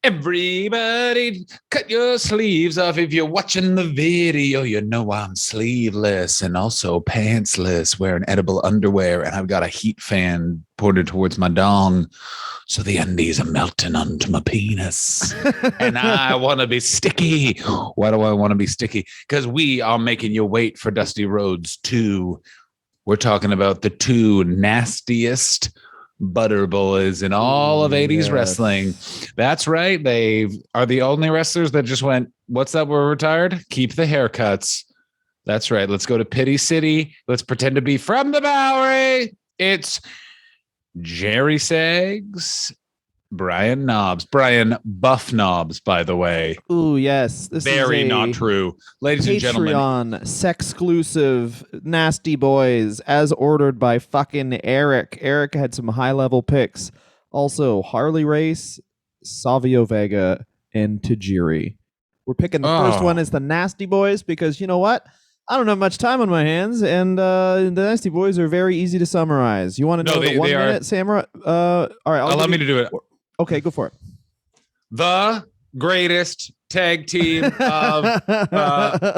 Everybody, cut your sleeves off. If you're watching the video, you know I'm sleeveless and also pantsless, wearing edible underwear, and I've got a heat fan pointed towards my dong. So the undies are melting onto my penis. And I want to be sticky. Why do I want to be sticky? Because we are making you wait for Dusty Rhodes 2. We're talking about the two nastiest butter boys in all of 80s wrestling. That's right. They are the only wrestlers that just went, what's that? We're retired. Keep the haircuts. That's right. Let's go to Pity City. Let's pretend to be from the Bowery. It's Jerry Sags, Brian Knobbs, Brian Buff Knobbs, by the way. Ooh, yes. This Very is not true. Ladies and gentlemen. Patreon, sex-exclusive, nasty boys, as ordered by fucking Eric. Eric had some high-level picks. Also, Harley Race, Savio Vega, and Tajiri. We're picking the first one as the Nasty Boys because, you know what? I don't have much time on my hands, and the Nasty Boys are very easy to summarize. You want to know the 1 minute samurai? All right, allow me to do it. Okay, go for it. The greatest tag team of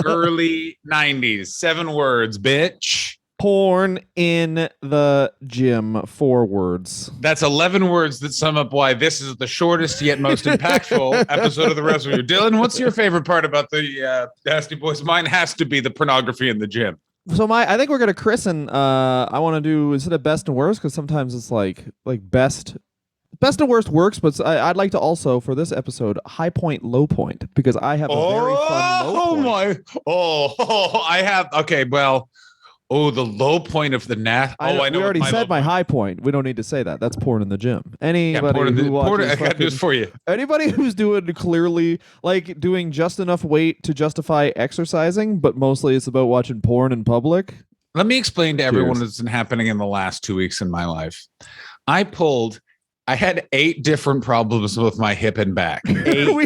early 90s. 7 words, bitch. Porn in the gym. 4 words. That's 11 words that sum up why this is the shortest yet most impactful episode of the Wrestle Review. Dylan, what's your favorite part about the Nasty Boys? Mine has to be the pornography in the gym. So I think we're gonna christen. I want to do instead of best and worst because sometimes it's like best and worst works, but I'd like to also for this episode high point, low point because I have a very fun low point. I have. Okay, well. Oh, the low point of the I know. We already said my high point. We don't need to say that. That's porn in the gym. Anybody who watches, I got news for you. Anybody who's doing clearly like doing just enough weight to justify exercising, but mostly it's about watching porn in public. Let me explain to everyone what's been happening in the last 2 weeks in my life. I had 8 different problems with my hip and back. 8. we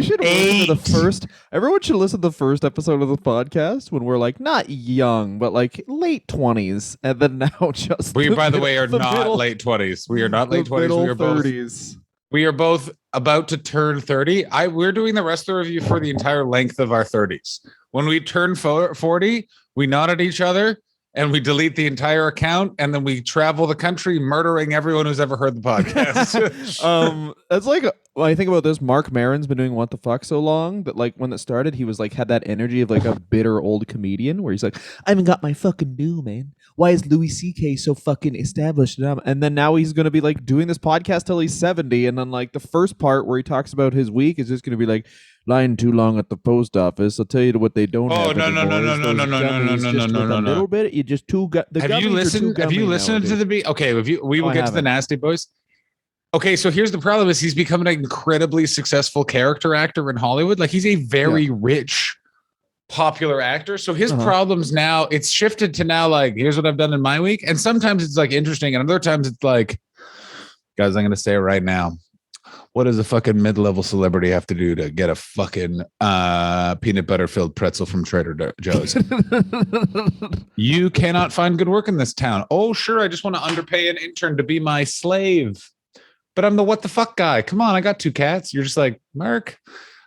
should listen to the first. Everyone should listen to the first episode of the podcast when we're like not young, but like late 20s, and then now just. We, by the way, are not late 20s. We are not late 20s. We are 30s. We are both about to turn 30. We're doing the wrestler review for the entire length of our 30s. When we turn 40, we nod at each other. And we delete the entire account, and then we travel the country murdering everyone who's ever heard the podcast. It's like when I think about this, Mark Maron's been doing What the Fuck so long that like when it started, he was like had that energy of like a bitter old comedian where he's like, I haven't got my fucking due, man. Why is Louis C.K. so fucking established? And then now he's gonna be like doing this podcast till he's 70, and then like the first part where he talks about his week is just gonna be like. Lying too long at the post office. I'll tell you what they don't have. No. A little bit. You just too got the. Have you listened? Have you listened to the beat? Okay, we will get to the Nasty Boys. Okay, so here's the problem: is he's become an incredibly successful character actor in Hollywood. Like he's a very rich, popular actor. So his problems now it's shifted to now like here's what I've done in my week, and sometimes it's like interesting, and other times it's like, guys, I'm going to say it right now. What does a fucking mid-level celebrity have to do to get a fucking peanut butter-filled pretzel from Trader Joe's? You cannot find good work in this town. Oh, sure, I just want to underpay an intern to be my slave. But I'm the what the fuck guy. Come on, I got 2 cats. You're just like, Mark.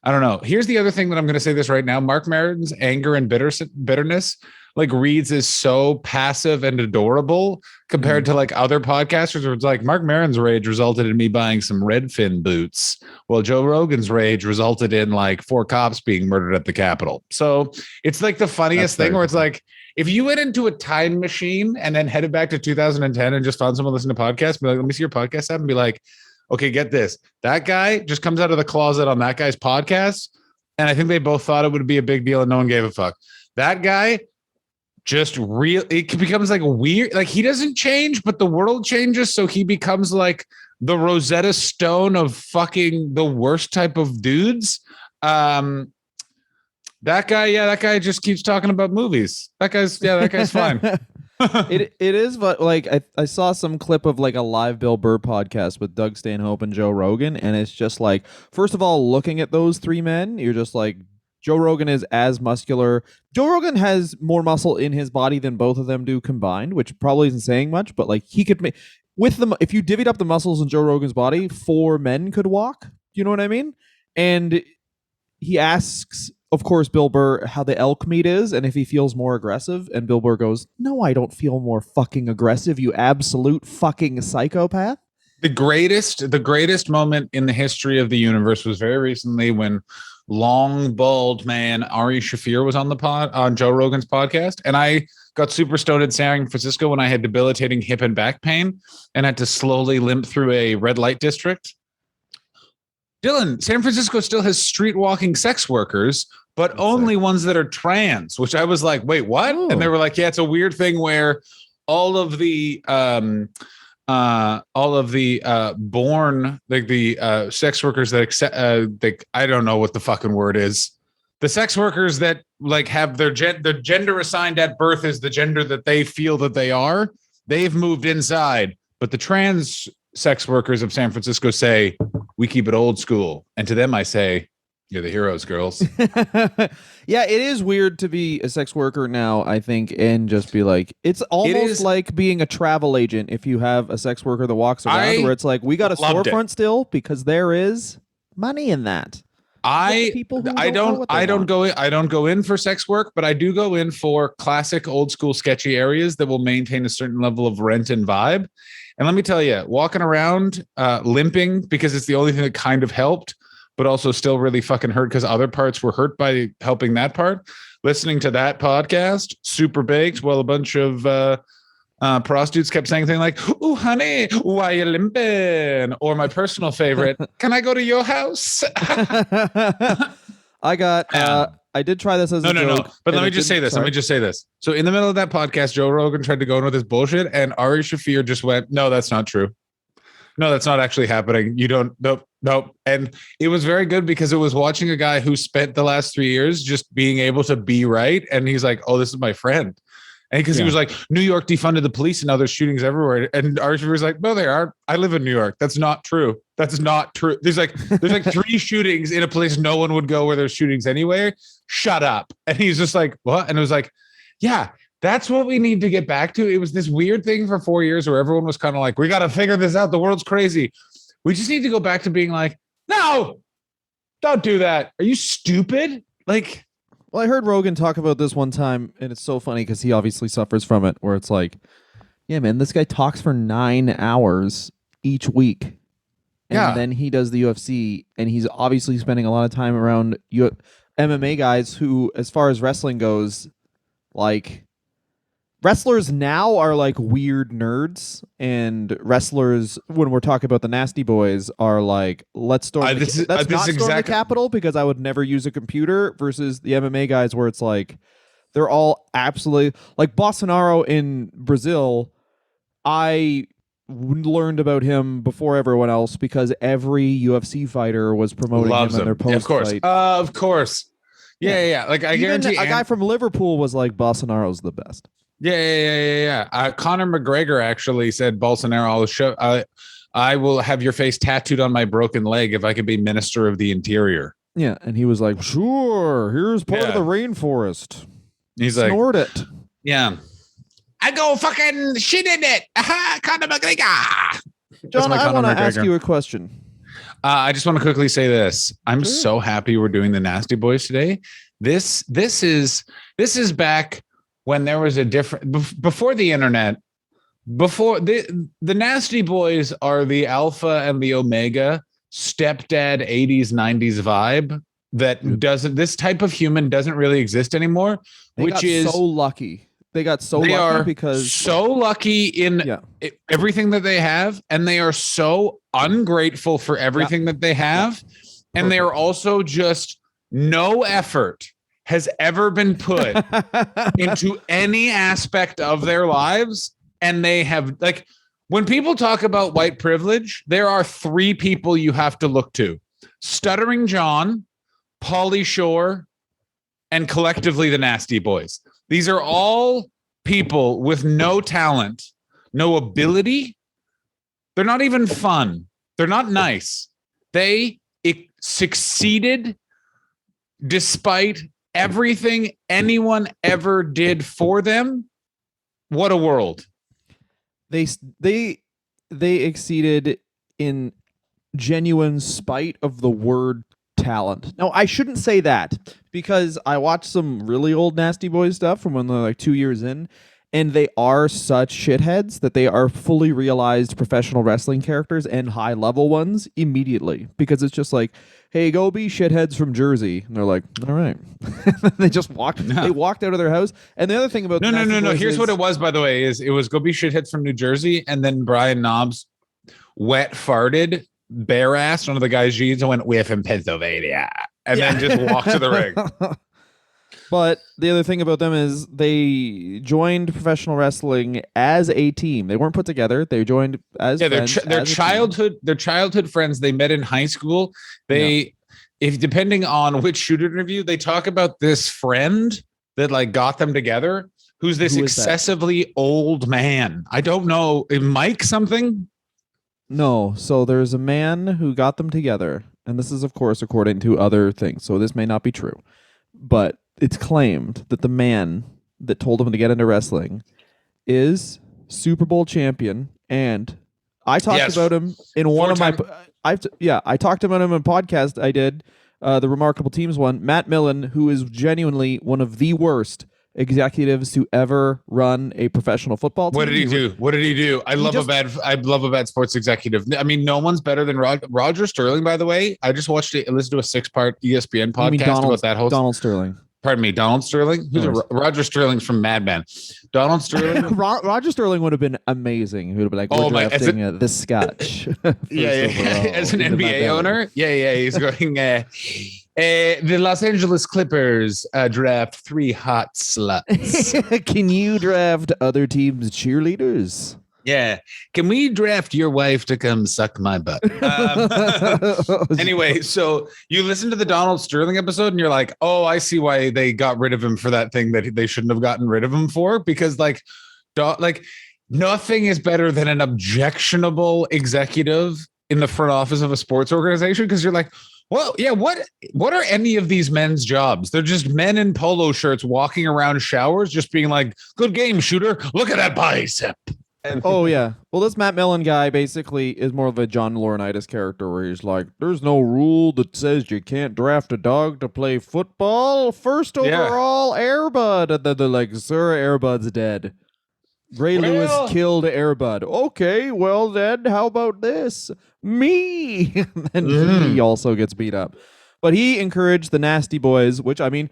I don't know. Here's the other thing that I'm going to say this right now. Mark Maron's anger and bitterness like reads as so passive and adorable compared to like other podcasters where it's like Mark Maron's rage resulted in me buying some Redfin boots. Well, Joe Rogan's rage resulted in like 4 cops being murdered at the Capitol. So it's like the funniest thing where it's like, if you went into a time machine and then headed back to 2010 and just found someone listening to podcasts, be like, let me see your podcast app and be like, okay, get this. That guy just comes out of the closet on that guy's podcast. And I think they both thought it would be a big deal and no one gave a fuck. That guy just it becomes like a weird, like he doesn't change, but the world changes. So he becomes like the Rosetta Stone of fucking the worst type of dudes. That guy just keeps talking about movies. That guy's fine. It is, but like I saw some clip of like a live Bill Burr podcast with Doug Stanhope and Joe Rogan, and it's just like, first of all, looking at those 3 men, you're just like, Joe Rogan is as muscular. Joe Rogan has more muscle in his body than both of them do combined, which probably isn't saying much, but like he could make. if you divvied up the muscles in Joe Rogan's body, 4 men could walk. You know what I mean? And he asks, of course, Bill Burr how the elk meat is and if he feels more aggressive. And Bill Burr goes, "No, I don't feel more fucking aggressive, you absolute fucking psychopath." The greatest moment in the history of the universe was very recently when long bald man Ari Shaffir was on Joe Rogan's podcast, and I got super stoned in San Francisco when I had debilitating hip and back pain and had to slowly limp through a red light district. Dylan, San Francisco still has street walking sex workers, but only ones that are trans, which I was like, wait, what? Ooh. And they were like, yeah, it's a weird thing where all of the born, like the sex workers that accept, I don't know what the fucking word is. The sex workers that like have their gender assigned at birth is the gender that they feel that they are. They've moved inside, but the trans sex workers of San Francisco say we keep it old school, and to them I say, you're the heroes, girls. Yeah, it is weird to be a sex worker now, I think, and just be like, it's almost like being a travel agent if you have a sex worker that walks around where it's like, we got a storefront still because there is money in that. I don't go in for sex work, but I do go in for classic old school sketchy areas that will maintain a certain level of rent and vibe. And let me tell you, walking around limping because it's the only thing that kind of helped, but also still really fucking hurt because other parts were hurt by helping that part. Listening to that podcast, super baked, while a bunch of prostitutes kept saying things like, "Ooh, honey, why you limping?" Or my personal favorite, "Can I go to your house?" I did try this as a joke. No. But let me just say this. So in the middle of that podcast, Joe Rogan tried to go in with his bullshit, and Ari Shaffir just went, "No, that's not true. No, that's not actually happening. You don't, nope. And it was very good because it was watching a guy who spent the last 3 years just being able to be right. And he's like, oh, this is my friend. And because he was like, New York defunded the police and now there's shootings everywhere. And Ari Shaffir was like, no, they aren't. I live in New York. That's not true. That's not true. There's like 3 shootings in a place no one would go where there's shootings anywhere. Shut up. And he's just like, what? And it was like, yeah. That's what we need to get back to. It was this weird thing for 4 years where everyone was kind of like, we got to figure this out. The world's crazy. We just need to go back to being like, no, don't do that. Are you stupid? Like, well, I heard Rogan talk about this one time, and it's so funny because he obviously suffers from it, where it's like, yeah, man, this guy talks for 9 hours each week. And then he does the UFC, and he's obviously spending a lot of time around MMA guys who, as far as wrestling goes, like, wrestlers now are like weird nerds, and wrestlers, when we're talking about the Nasty Boys, are like, let's storm the Capitol because I would never use a computer, versus the MMA guys where it's like, they're all absolutely like Bolsonaro in Brazil. I learned about him before everyone else because every UFC fighter was promoting him in their post fight. Of course. Yeah. Like I guarantee a guy from Liverpool was like, Bolsonaro's the best. Yeah. Conor McGregor actually said, Bolsonaro, I will have your face tattooed on my broken leg if I can be Minister of the Interior. Yeah, and he was like, sure, here's part of the rainforest. He's Snort it. Yeah. I go fucking shit in it. Conor McGregor. John, I want to ask you a question. I just want to quickly say this. I'm so happy we're doing the Nasty Boys today. This is back when there was a different, before the internet, before the Nasty Boys are the alpha and the omega stepdad 80s 90s vibe that doesn't, this type of human doesn't really exist anymore, which is so lucky. They got so lucky because so lucky in everything that they have, and they are so ungrateful for everything that they have. And they are also just, no effort has ever been put into any aspect of their lives. And they have, like, when people talk about white privilege, there are 3 people you have to look to: Stuttering John, Pauly Shore, and collectively the Nasty Boys. These are all people with no talent, no ability. They're not even fun. They're not nice. They succeeded despite everything anyone ever did for them. What a world. They they exceeded in genuine spite of the word talent. No, I shouldn't say that because I watched some really old Nasty Boys stuff from when they're like 2 years in, and they are such shitheads that they are fully realized professional wrestling characters and high level ones immediately because it's just like, hey, go be shitheads from Jersey, and they're like, all right. They just walked. No. They walked out of their house. And the other thing about no. Here's what it was, by the way, is it was go be shitheads from New Jersey, and then Brian Knobs wet farted bare ass one of the guy's jeans and went, we're from Pennsylvania, and then just walked to the ring. But the other thing about them is they joined professional wrestling as a team. They weren't put together. They joined as friends, they're childhood friends. They met in high school. If depending on which shooter interview, they talk about this friend that like got them together, who's this excessively old man. I don't know, Mike something. No, so there's a man who got them together, and this is, of course, according to other things, so this may not be true, but it's claimed that the man that told him to get into wrestling is Super Bowl champion, and I talked about him in one of my... I talked about him in a podcast I did, the Remarkable Teams one, Matt Millen, who is genuinely one of the worst executives to ever run a professional football team. What did he do? I love a bad sports executive. I mean, no one's better than Roger Sterling, by the way. I just watched it. Listened to a 6-part ESPN podcast about that host. Donald Sterling. Pardon me, Donald Sterling. Roger Sterling's from Mad Men. Donald Sterling. Roger Sterling would have been amazing. He would have been like, we're drafting the Scotch. As an NBA owner. Yeah. He's going, the Los Angeles Clippers draft 3 hot sluts. Can you draft other teams' cheerleaders? Yeah. Can we draft your wife to come suck my butt? Anyway, so you listen to the Donald Sterling episode and you're like, oh, I see why they got rid of him for that thing that they shouldn't have gotten rid of him for. Because like nothing is better than an objectionable executive in the front office of a sports organization. Because you're like, well, yeah, what are any of these men's jobs? They're just men in polo shirts walking around showers, just being like, good game, shooter. Look at that bicep. Oh, yeah. Well, this Matt Millen guy basically is more of a John Laurinaitis character where he's like, there's no rule that says you can't draft a dog to play football. First overall, Airbud. And then they're like, sir, Airbud's dead. Ray Lewis killed Airbud. Okay, well then, how about this? Me. And he also gets beat up. But he encouraged the Nasty Boys, which, I mean,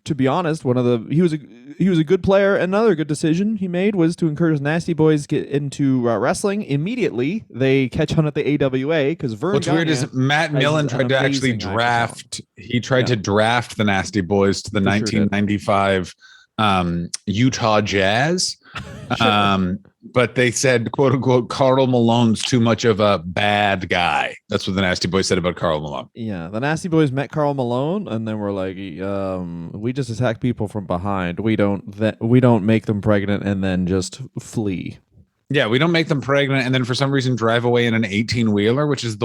to be honest, he was a good player. Another good decision he made was to encourage Nasty Boys get into wrestling immediately. They catch on at the AWA because Vern. What's weird is Matt Millen tried to actually draft. He tried to draft the Nasty Boys to the 1995 Utah Jazz. But they said, quote unquote, Karl Malone's too much of a bad guy. That's what the Nasty Boys said about Karl Malone. Yeah, the Nasty Boys met Karl Malone, and then we're like, we just attack people from behind. We don't make them pregnant and then just flee. Yeah, we don't make them pregnant and then for some reason drive away in an 18-wheeler, which is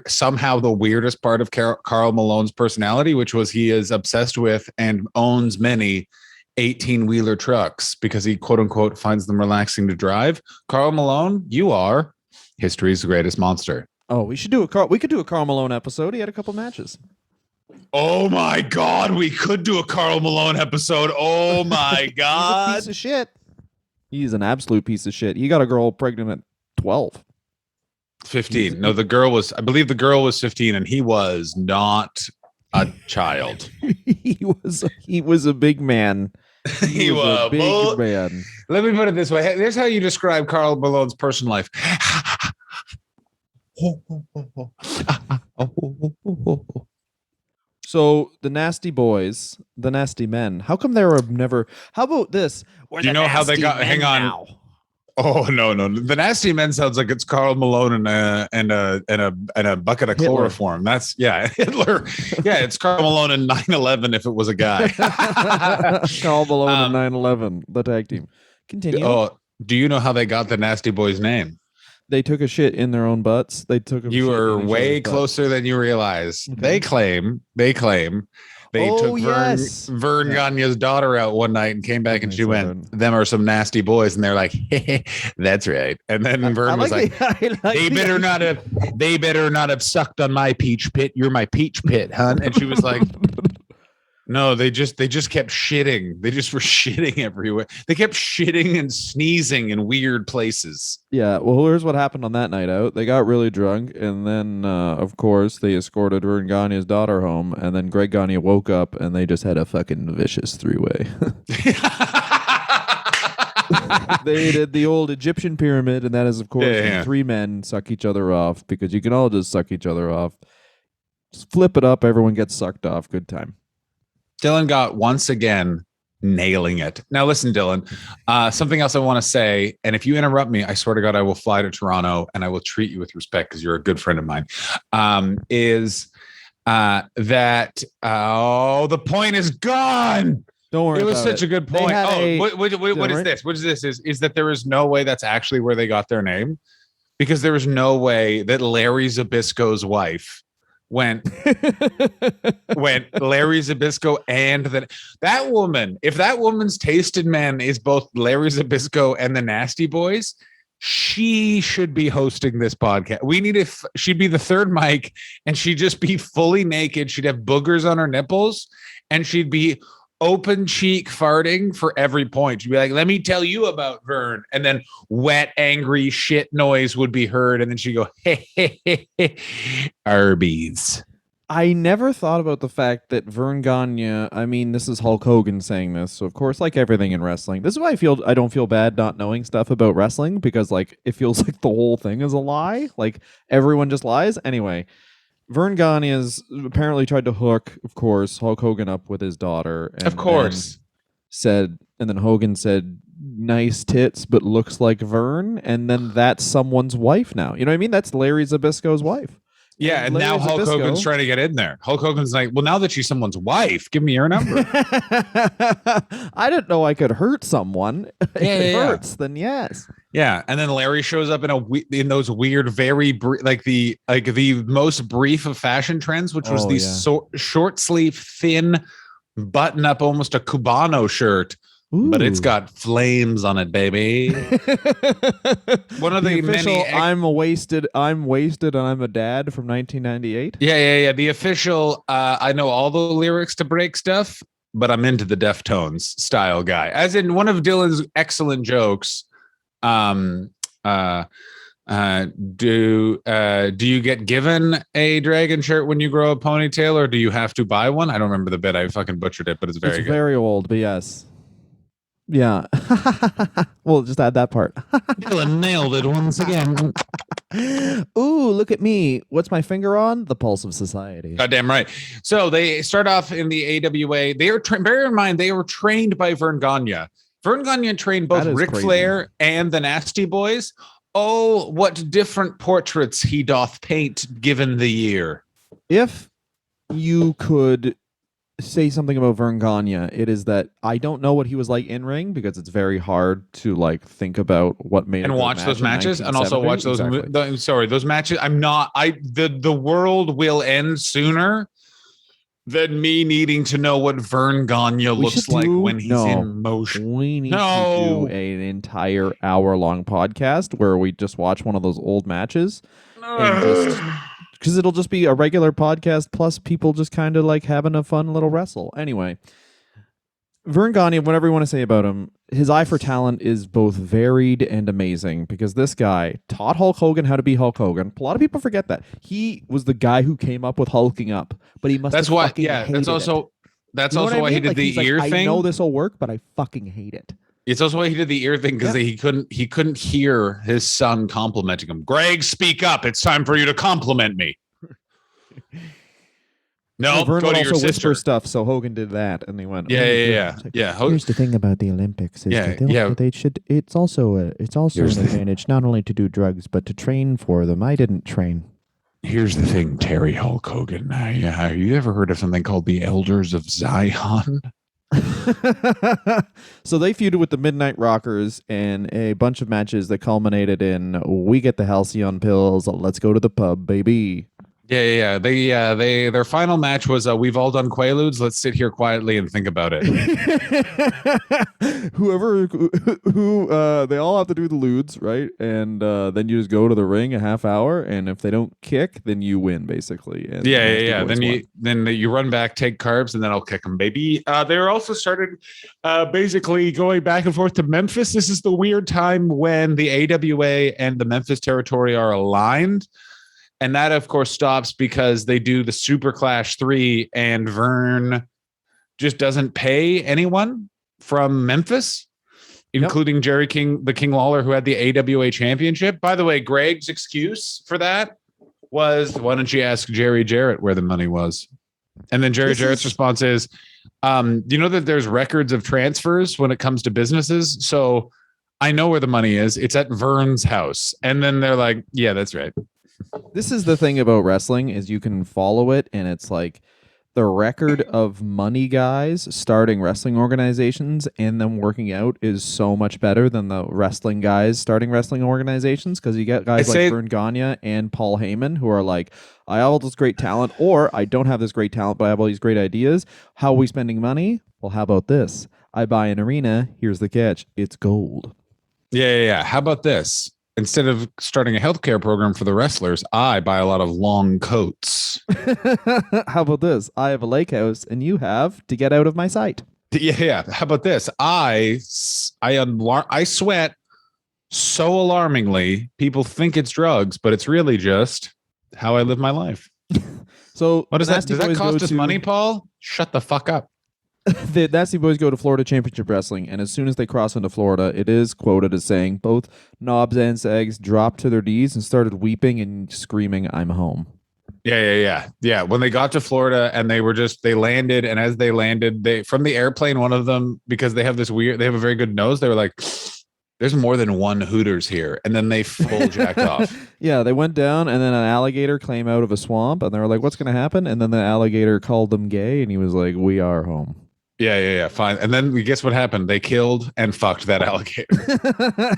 somehow the weirdest part of Karl Malone's personality, which was he is obsessed with and owns many 18-wheeler trucks because he, quote unquote, finds them relaxing to drive. Karl Malone, you are history's greatest monster. Oh, we could do a Karl Malone episode. He had a couple matches. Oh my God, we could do a Karl Malone episode. Oh my God. He's a piece of shit. He's an absolute piece of shit. He got a girl pregnant at 12. 15. No, I believe the girl was 15 and he was not a child. He was a big man. He was a big man. Let me put it this way. Here's how you describe Karl Malone's personal life. So the Nasty Boys, the Nasty Men. How come there were never? How about this? Do you know how they got? Hang on. Now. Oh no! The Nasty Men sounds like it's Karl Malone and a bucket of chloroform. That's Hitler. Yeah, it's Karl Malone and 9/11 if it was a guy. Karl Malone and 9/11, the tag team. Continue. Oh, do you know how they got the Nasty Boys name? They took a shit in their own butts. You were way closer than you realize. Mm-hmm. They claim They took yes. Vern Gagne's daughter out one night and came back and she went, "Them are some nasty boys." And they're like, hey, "That's right." And then Vern was like, "They better not have sucked on my peach pit. You're my peach pit, hun." And she was like, "No, they just kept shitting. They just were shitting everywhere. They kept shitting and sneezing in weird places." Yeah, well, here's what happened on that night out. They got really drunk, and then, of course, they escorted Vern Gagne's daughter home, and then Greg Gagne woke up, and they just had a fucking vicious three-way. They did the old Egyptian pyramid, and that is, of course, when three men suck each other off, because you can all just suck each other off. Just flip it up, everyone gets sucked off. Good time. Dylan got once again nailing it. Now, listen, Dylan, something else I want to say, and if you interrupt me, I swear to God, I will fly to Toronto and I will treat you with respect because you're a good friend of mine. The point is gone. Don't worry. It was such a good point. What is this? What is this? Is that there is no way that's actually where they got their name? Because there is no way that Larry Zbyszko's wife went Larry Zbyszko and that woman. If that woman's tasted men is both Larry Zbyszko and the Nasty Boys, she should be hosting this podcast. We need she'd be the third mic, and she'd just be fully naked. She'd have boogers on her nipples, and she'd be open cheek farting for every point. She'd be like, "Let me tell you about Vern," and then wet, angry shit noise would be heard, and then she'd go, "Hey, hey, hey, hey, Arby's." I never thought about the fact that Vern Gagne, I mean, this is Hulk Hogan saying this, so of course, like everything in wrestling, this is why I don't feel bad not knowing stuff about wrestling, because like it feels like the whole thing is a lie. Like everyone just lies. Anyway, Vern Gagne has apparently tried to hook, of course, Hulk Hogan up with his daughter. And of course. And then Hogan said, "Nice tits, but looks like Vern." And then that's someone's wife now. You know what I mean? That's Larry Zbyszko's wife. Yeah, and now Hulk Hogan's trying to get in there. Hulk Hogan's like, "Well, now that she's someone's wife, give me your number." I didn't know I could hurt someone. If it hurts, then yes. Yeah, and then Larry shows up in those weird, very the most brief of fashion trends, which was short sleeve, thin, button up, almost a Cubano shirt. Ooh. But it's got flames on it, baby. One of the official many. I'm wasted, and I'm a dad from 1998. Yeah. The official. I know all the lyrics to break stuff, but I'm into the Deftones style guy. As in one of Dylan's excellent jokes. Do you get given a dragon shirt when you grow a ponytail, or do you have to buy one? I don't remember the bit. I fucking butchered it, but it's very good. Very old, but yes. Yeah. We'll just add that part. Dylan nailed it once again. Ooh, look at me. What's my finger on? The pulse of society. Goddamn right. So they start off in the AWA. They are bear in mind, they were trained by Vern Gagne. Vern Gagne trained both Ric Flair and the Nasty Boys. Oh, what different portraits he doth paint given the year. If you could say something about Vern Gagne, it is that I don't know what he was like in ring, because it's very hard to like think about what made and watch those matches and also watch those those matches. The world will end sooner than me needing to know what Vern Gagne looks like when he's in motion. We need to do an entire hour-long podcast where we just watch one of those old matches and just because it'll just be a regular podcast plus people just kind of like having a fun little wrestle. Anyway, Vern Gagne, whatever you want to say about him, his eye for talent is both varied and amazing, because this guy taught Hulk Hogan how to be Hulk Hogan. A lot of people forget that. He was the guy who came up with hulking up, but he must That's have why, fucking yeah, hated that's also it. That's You know also what I why he mean? did Like, the he's like, ear thing. I know this will work, but I fucking hate it. It's also why he did the ear thing, because he couldn't hear his son complimenting him. "Greg, speak up. It's time for you to compliment me." No, Vern go would to your also sister. whisper stuff, so Hogan did that, and he went, Yeah. Here's the thing about the Olympics: is that they should. It's also an advantage not only to do drugs but to train for them. I didn't train. Here's the thing, Terry Hulk Hogan. Have you ever heard of something called the Elders of Zion? So they feuded with the Midnight Rockers in a bunch of matches that culminated in "We get the halcyon pills. Let's go to the pub, baby." Their final match was we've all done Quaaludes. Let's sit here quietly and think about it. Who they all have to do the ludes, right? And then you just go to the ring a half hour, and if they don't kick, then you win basically. And Then you run back, take carbs, and then I'll kick them, baby. They were also started basically going back and forth to Memphis. This is the weird time when the AWA and the Memphis territory are aligned. And that, of course, stops because they do the Super Clash 3 and Vern just doesn't pay anyone from Memphis, including Jerry King, the King Lawler, who had the AWA championship. By the way, Greg's excuse for that was, why don't you ask Jerry Jarrett where the money was? And then Jerry Jarrett's response is, you know that there's records of transfers when it comes to businesses? So I know where the money is. It's at Vern's house. And then they're like, yeah, that's right. This is the thing about wrestling is you can follow it, and it's like the record of money guys starting wrestling organizations and them working out is so much better than the wrestling guys starting wrestling organizations, because you get guys like Vern Gagne and Paul Heyman who are like, I have all this great talent, or I don't have this great talent, but I have all these great ideas. How are we spending money? Well, how about this? I buy an arena. Here's the catch. It's gold. Yeah. How about this? Instead of starting a healthcare program for the wrestlers, I buy a lot of long coats. How about this? I have a lake house and you have to get out of my sight. Yeah. How about this? I sweat so alarmingly. People think it's drugs, but it's really just how I live my life. So what does that? Does that cost us money, Paul? Shut the fuck up. The Nasty Boys go to Florida Championship Wrestling, and as soon as they cross into Florida, it is quoted as saying both Knobs and Sags dropped to their knees and started weeping and screaming, "I'm home." Yeah. When they got to Florida and they landed, and as they landed, from the airplane, one of them, because they have a very good nose, they were like, there's more than one Hooters here. And then they full jacked off. Yeah, they went down, and then an alligator came out of a swamp, and they were like, what's going to happen? And then the alligator called them gay, and he was like, we are home. Yeah, fine. And then guess what happened? They killed and fucked that alligator.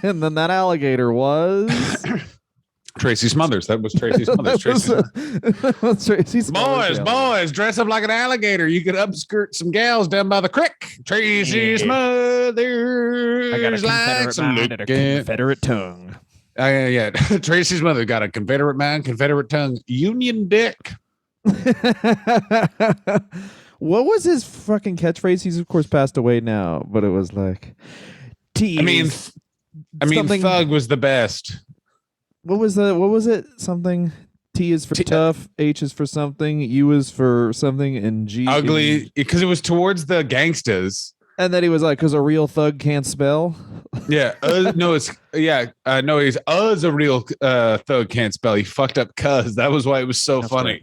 And then that alligator was Tracy Smothers. That was Tracy Smothers. Tracy Smothers. Boys, dress up like an alligator. You could upskirt some gals down by the creek. Tracy Smothers. I got a Confederate mind and a Confederate tongue. Yeah. Tracy's mother got a Confederate mind, Confederate tongue, Union Dick. What was his fucking catchphrase? He's of course passed away now, but it was like, I mean, Thug was the best. What was it? Something. T is for tough, H is for something, U is for something, and G ugly, because it was towards the gangsters. And then he was like, because a real thug can't spell. Yeah, he's a real thug can't spell. He fucked up cuz. That was why it was so funny. Right.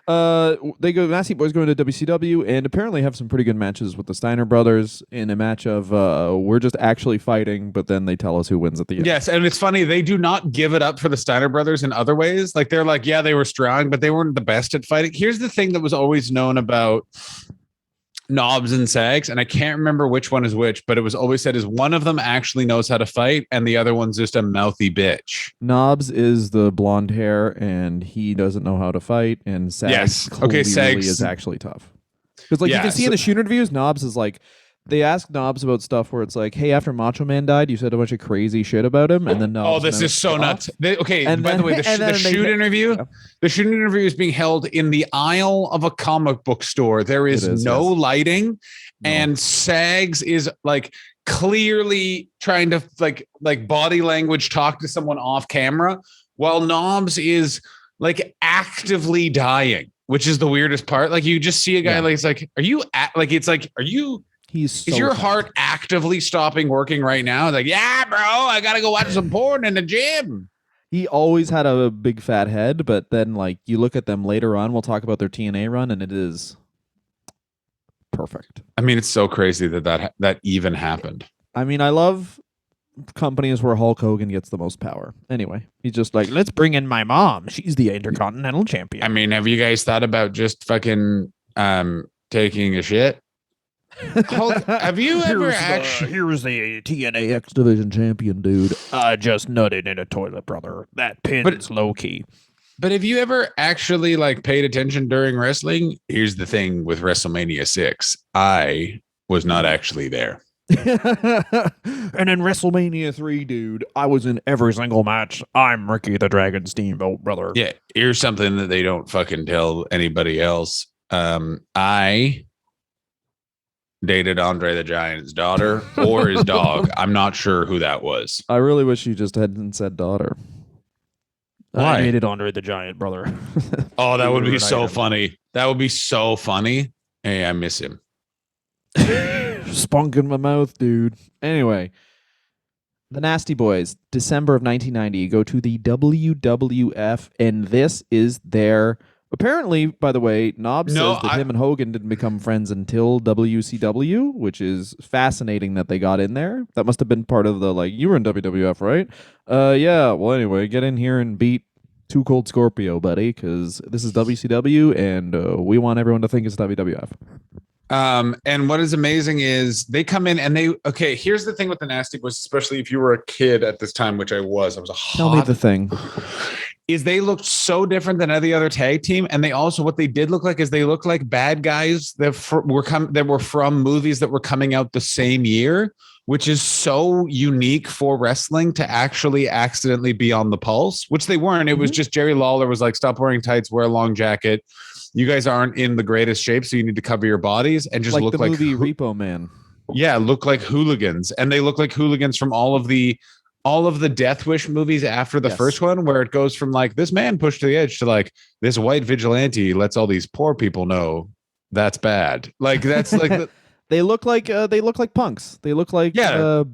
Nasty Boys go into WCW and apparently have some pretty good matches with the Steiner brothers in a match of we're just actually fighting, but then they tell us who wins at the end. Yes, and it's funny, they do not give it up for the Steiner brothers in other ways. Like they're like, yeah, they were strong, but they weren't the best at fighting. Here's the thing that was always known about Knobs and Sags, and I can't remember which one is which, but it was always said is one of them actually knows how to fight and the other one's just a mouthy bitch. Knobs is the blonde hair and he doesn't know how to fight, and Sags Sags is actually tough. Because you can see in the shoot interviews, Knobs is like, they ask Knobs about stuff where it's like, hey, after Macho Man died, you said a bunch of crazy shit about him, and then Knobs this is so nuts. The shoot interview is being held in the aisle of a comic book store. There is no lighting, and Sags is like clearly trying to like body language talk to someone off camera, while Knobs is like actively dying, which is the weirdest part. Like you just see a guy like it's like, are you is your heart actively stopping working right now? Like, yeah, bro, I gotta go watch some porn in the gym. He always had a big fat head, but then like you look at them later on, we'll talk about their TNA run, and it is perfect. I mean, it's so crazy that even happened. I mean, I love companies where Hulk Hogan gets the most power. Anyway, he's just like, let's bring in my mom. She's the Intercontinental Champion. I mean, have you guys thought about just fucking taking a shit? Hulk, have you ever actually? Here's the TNA X Division champion, dude. I just nutted in a toilet, brother. That pin is low key. But have you ever actually like paid attention during wrestling? Here's the thing with WrestleMania 6. I was not actually there. And in WrestleMania 3, dude, I was in every single match. I'm Ricky the Dragon Steamboat, brother. Yeah, here's something that they don't fucking tell anybody else. I dated Andre the Giant's daughter or his dog. I'm not sure who that was. I really wish you just hadn't said daughter. Why? I dated Andre the Giant, brother. Oh, that would be so funny. That would be so funny. Hey, I miss him. Spunk in my mouth, dude. Anyway, the Nasty Boys, December of 1990, go to the WWF, and this is their. Apparently, by the way, Knob says that him and Hogan didn't become friends until WCW, which is fascinating that they got in there. That must have been part of the, like, you were in WWF, right? Yeah, well, anyway, get in here and beat Too Cold Scorpio, buddy, because this is WCW, and we want everyone to think it's WWF. And what is amazing is they come in and here's the thing with the Nasty Boys, especially if you were a kid at this time, which I was Tell me the thing. Is they looked so different than any other tag team, and they also what they did look like is they looked like bad guys that were from movies that were coming out the same year, which is so unique for wrestling to actually accidentally be on the pulse, which they weren't. It was just Jerry Lawler was like, stop wearing tights, wear a long jacket. You guys aren't in the greatest shape, so you need to cover your bodies and just look like the movie Repo Man. Yeah, look like hooligans, and they look like hooligans from all of the Death Wish movies after the first one, where it goes from like this man pushed to the edge to like this white vigilante lets all these poor people know that's bad. Like that's like they look like punks. They look like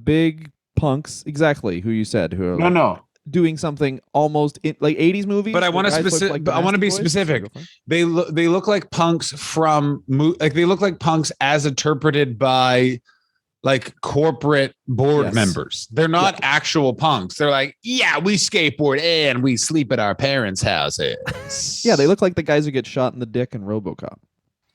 big punks. Exactly who you said. Who are doing something almost like 80s movies. But I want to be specific. They look like punks they look like punks as interpreted by like corporate board members. They're not actual punks. They're like, yeah, we skateboard and we sleep at our parents' houses. Yeah, they look like the guys who get shot in the dick in RoboCop.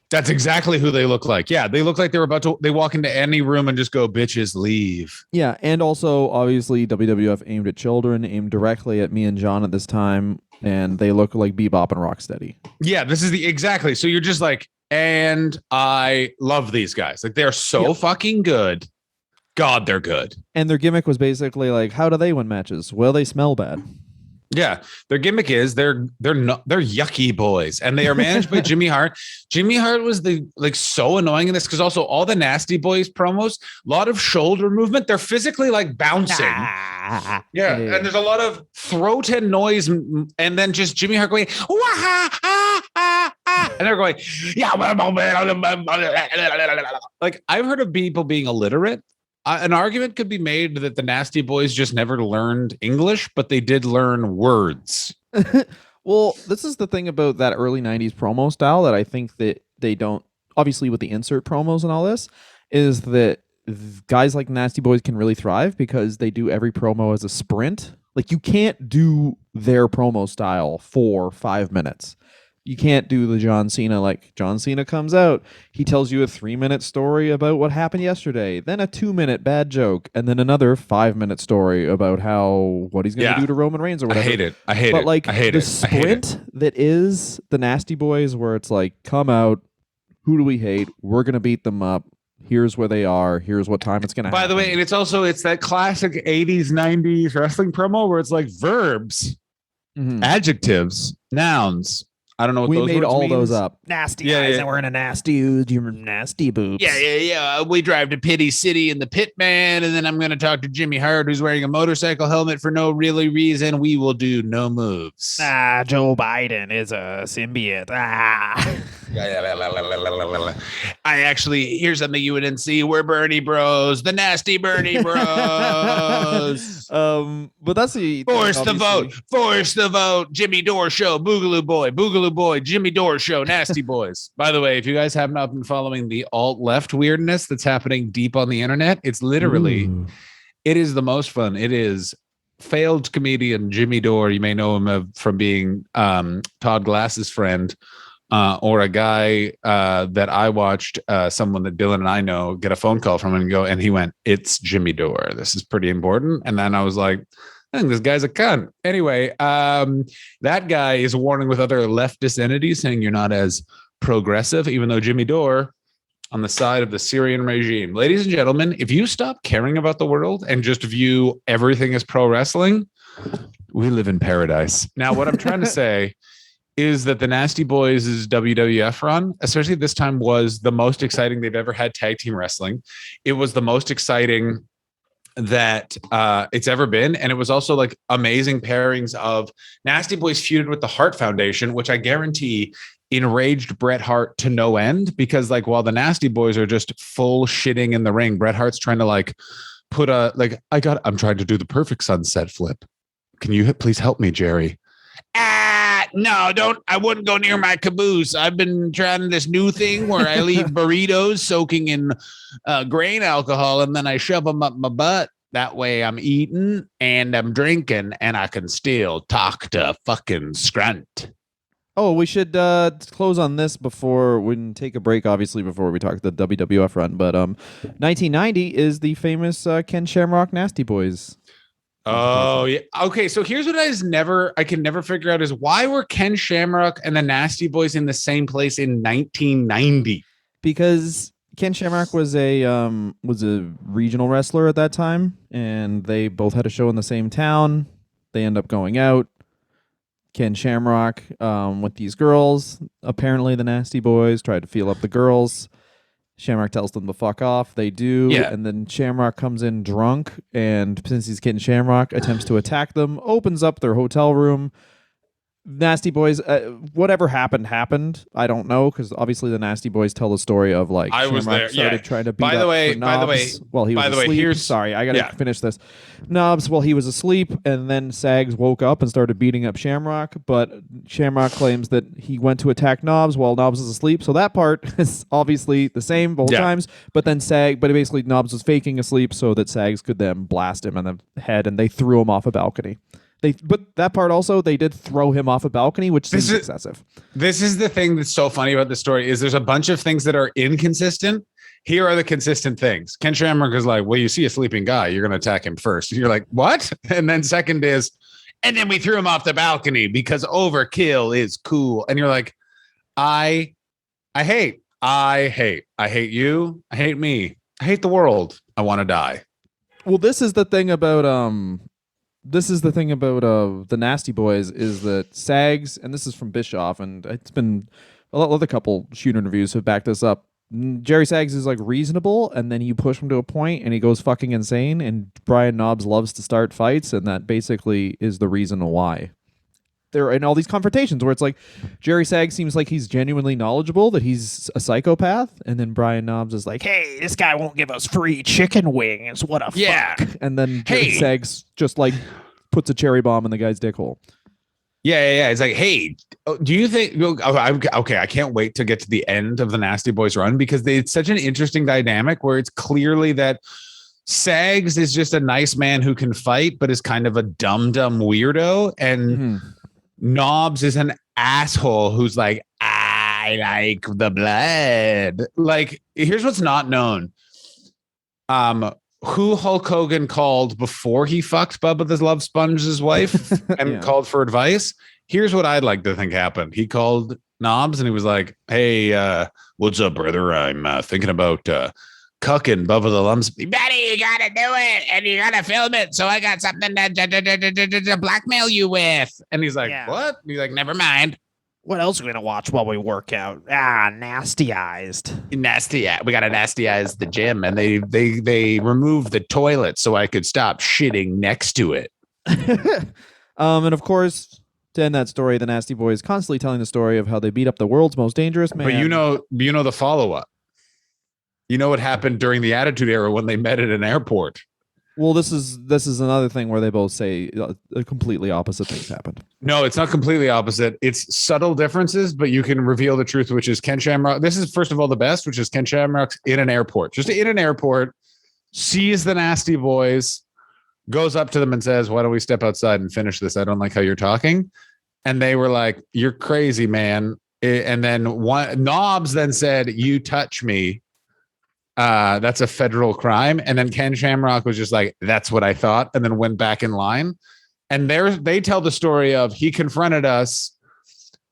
That's exactly who they look like. Yeah, they look like they're they walk into any room and just go, bitches, leave. Yeah, and also, obviously, WWF aimed at children, aimed directly at me and John at this time, and they look like Bebop and Rocksteady. Yeah, this is exactly. So you're just like, and I love these guys. Like, they're so fucking good. God, they're good. And their gimmick was basically like, how do they win matches? Well, they smell bad. Yeah, their gimmick is they're yucky boys, and they are managed by Jimmy Hart. Jimmy Hart was so annoying in this because also all the Nasty Boys promos, a lot of shoulder movement. They're physically like bouncing. Yeah, and there's a lot of throat and noise, and then just Jimmy Hart going and they're going like I've heard of people being illiterate. An argument could be made that the Nasty Boys just never learned English, but they did learn words. Well, this is the thing about that early 90s promo style that I think that they don't, obviously with the insert promos and all this, is that guys like Nasty Boys can really thrive because they do every promo as a sprint. Like, you can't do their promo style for 5 minutes. You can't do the John Cena, like John Cena comes out, he tells you a 3-minute story about what happened yesterday, then a 2-minute bad joke, and then another 5-minute story about what he's going to do to Roman Reigns or whatever. I hate it. But like the sprint that is the Nasty Boys, where it's like, come out, who do we hate? We're going to beat them up. Here's where they are. Here's what time it's going to happen. By the way, and it's that classic 80s, 90s wrestling promo where it's like verbs, adjectives, nouns. I don't know what we those made all means. Those up. Nasty guys, and we're in a nasty nasty boobs. Yeah. We drive to Pity City in the Pitman, and then I'm going to talk to Jimmy Hart, who's wearing a motorcycle helmet for no really reason. We will do no moves. Joe Biden is a symbiote. Here's something you wouldn't see. We're Bernie Bros, the nasty Bernie Bros. But that's the force the vote. Jimmy Dore Show, Boogaloo Boy, Jimmy Dore Show, Nasty Boys. By the way, if you guys have not been following the alt-left weirdness that's happening deep on the internet, it's literally, it is the most fun. It is failed comedian Jimmy Dore. You may know him from being Todd Glass's friend, or a guy that I watched, someone that Dylan and I know, get a phone call from him and he went, "It's Jimmy Dore. This is pretty important." And then I was like, I think this guy's a cunt. Anyway, that guy is warning with other leftist entities, saying you're not as progressive, even though Jimmy Dore on the side of the Syrian regime. Ladies and gentlemen, if you stop caring about the world and just view everything as pro wrestling, we live in paradise. Now, what I'm trying to say is that the Nasty Boys' WWF run, especially this time, was the most exciting they've ever had tag team wrestling. It was the most exciting that it's ever been. And it was also like amazing pairings of Nasty Boys feuded with the Hart Foundation, which I guarantee enraged Bret Hart to no end, because like while the Nasty Boys are just full shitting in the ring, Bret Hart's trying to like put a like I'm trying to do the perfect sunset flip. Can you please help me, Jerry? No, don't. I wouldn't go near my caboose. I've been trying this new thing where I leave burritos soaking in grain alcohol and then I shove them up my butt. That way I'm eating and I'm drinking and I can still talk to fucking Scrunt. Oh, we should close on this before we can take a break, obviously, before we talk the WWF run. But 1990 is the famous Ken Shamrock Nasty Boys. Oh, yeah. Okay, so here's what I can never figure out is why were Ken Shamrock and the Nasty Boys in the same place in 1990? Because Ken Shamrock was a regional wrestler at that time, and they both had a show in the same town. They end up going out. Ken Shamrock with these girls. Apparently, the Nasty Boys tried to feel up the girls. Shamrock tells them to fuck off. They do. Yeah. And then Shamrock comes in drunk, and since he's Ken Shamrock, attempts to attack them, opens up their hotel room. Nasty Boys, whatever happened. I don't know, because obviously the Nasty Boys tell the story of like I was Shamrock there. started trying to beat By the up way, for Knobs while he was asleep. Sorry, I gotta finish this. Knobs while he was asleep, and then Sags woke up and started beating up Shamrock. But Shamrock claims that he went to attack Knobs while Knobs was asleep. So that part is obviously the same both times. But then basically Knobs was faking asleep so that Sags could then blast him in the head, and they threw him off a balcony. But that part also, they did throw him off a balcony, which seems excessive. This is the thing that's so funny about the story is there's a bunch of things that are inconsistent. Here are the consistent things. Ken Shamrock is like, well, you see a sleeping guy, you're going to attack him first. You're like, what? And then second is, and then we threw him off the balcony because overkill is cool. And you're like, I hate you. I hate me. I hate the world. I want to die. Well, this is the thing about the Nasty Boys is that Sags, and this is from Bischoff, and it's been a lot of other couple shoot interviews have backed this up. Jerry Sags is like reasonable, and then you push him to a point and he goes fucking insane, and Brian Knobbs loves to start fights, and that basically is the reason why. They're in all these confrontations where it's like Jerry Sags seems like he's genuinely knowledgeable that he's a psychopath, and then Brian Knobbs is like, hey, this guy won't give us free chicken wings. What a fuck. And then Jerry Sags just like puts a cherry bomb in the guy's dick hole. Yeah. It's like, hey, do you think? Okay, I can't wait to get to the end of the Nasty Boys run because it's such an interesting dynamic where it's clearly that Sags is just a nice man who can fight, but is kind of a dumb weirdo, and Knobbs is an asshole who's like, I like the blood. Like, here's what's not known. Who Hulk Hogan called before he fucked Bubba the Love Sponge's wife and called for advice. Here's what I'd like to think happened. He called Knobbs and he was like, hey, what's up, brother? I'm thinking about cucking Bubba the Lumps. Buddy, you gotta do it and you gotta film it. So I got something to blackmail you with. And he's like, what? And he's like, never mind. What else are we gonna watch while we work out? Nasty-ized. Nasty. We gotta nasty-ize the gym, and they removed the toilet so I could stop shitting next to it. And of course, to end that story, the Nasty Boys constantly telling the story of how they beat up the world's most dangerous man. But you know the follow-up. You know what happened during the Attitude Era when they met at an airport. Well, this is another thing where they both say completely opposite things happened. No, it's not completely opposite. It's subtle differences, but you can reveal the truth, which is Ken Shamrock. This is, first of all, the best, which is Ken Shamrock's in an airport. Just in an airport, sees the Nasty Boys, goes up to them and says, why don't we step outside and finish this? I don't like how you're talking. And they were like, you're crazy, man. And then Knobbs then said, you touch me. That's a federal crime. And then Ken Shamrock was just like, that's what I thought. And then went back in line. And they tell the story of he confronted us.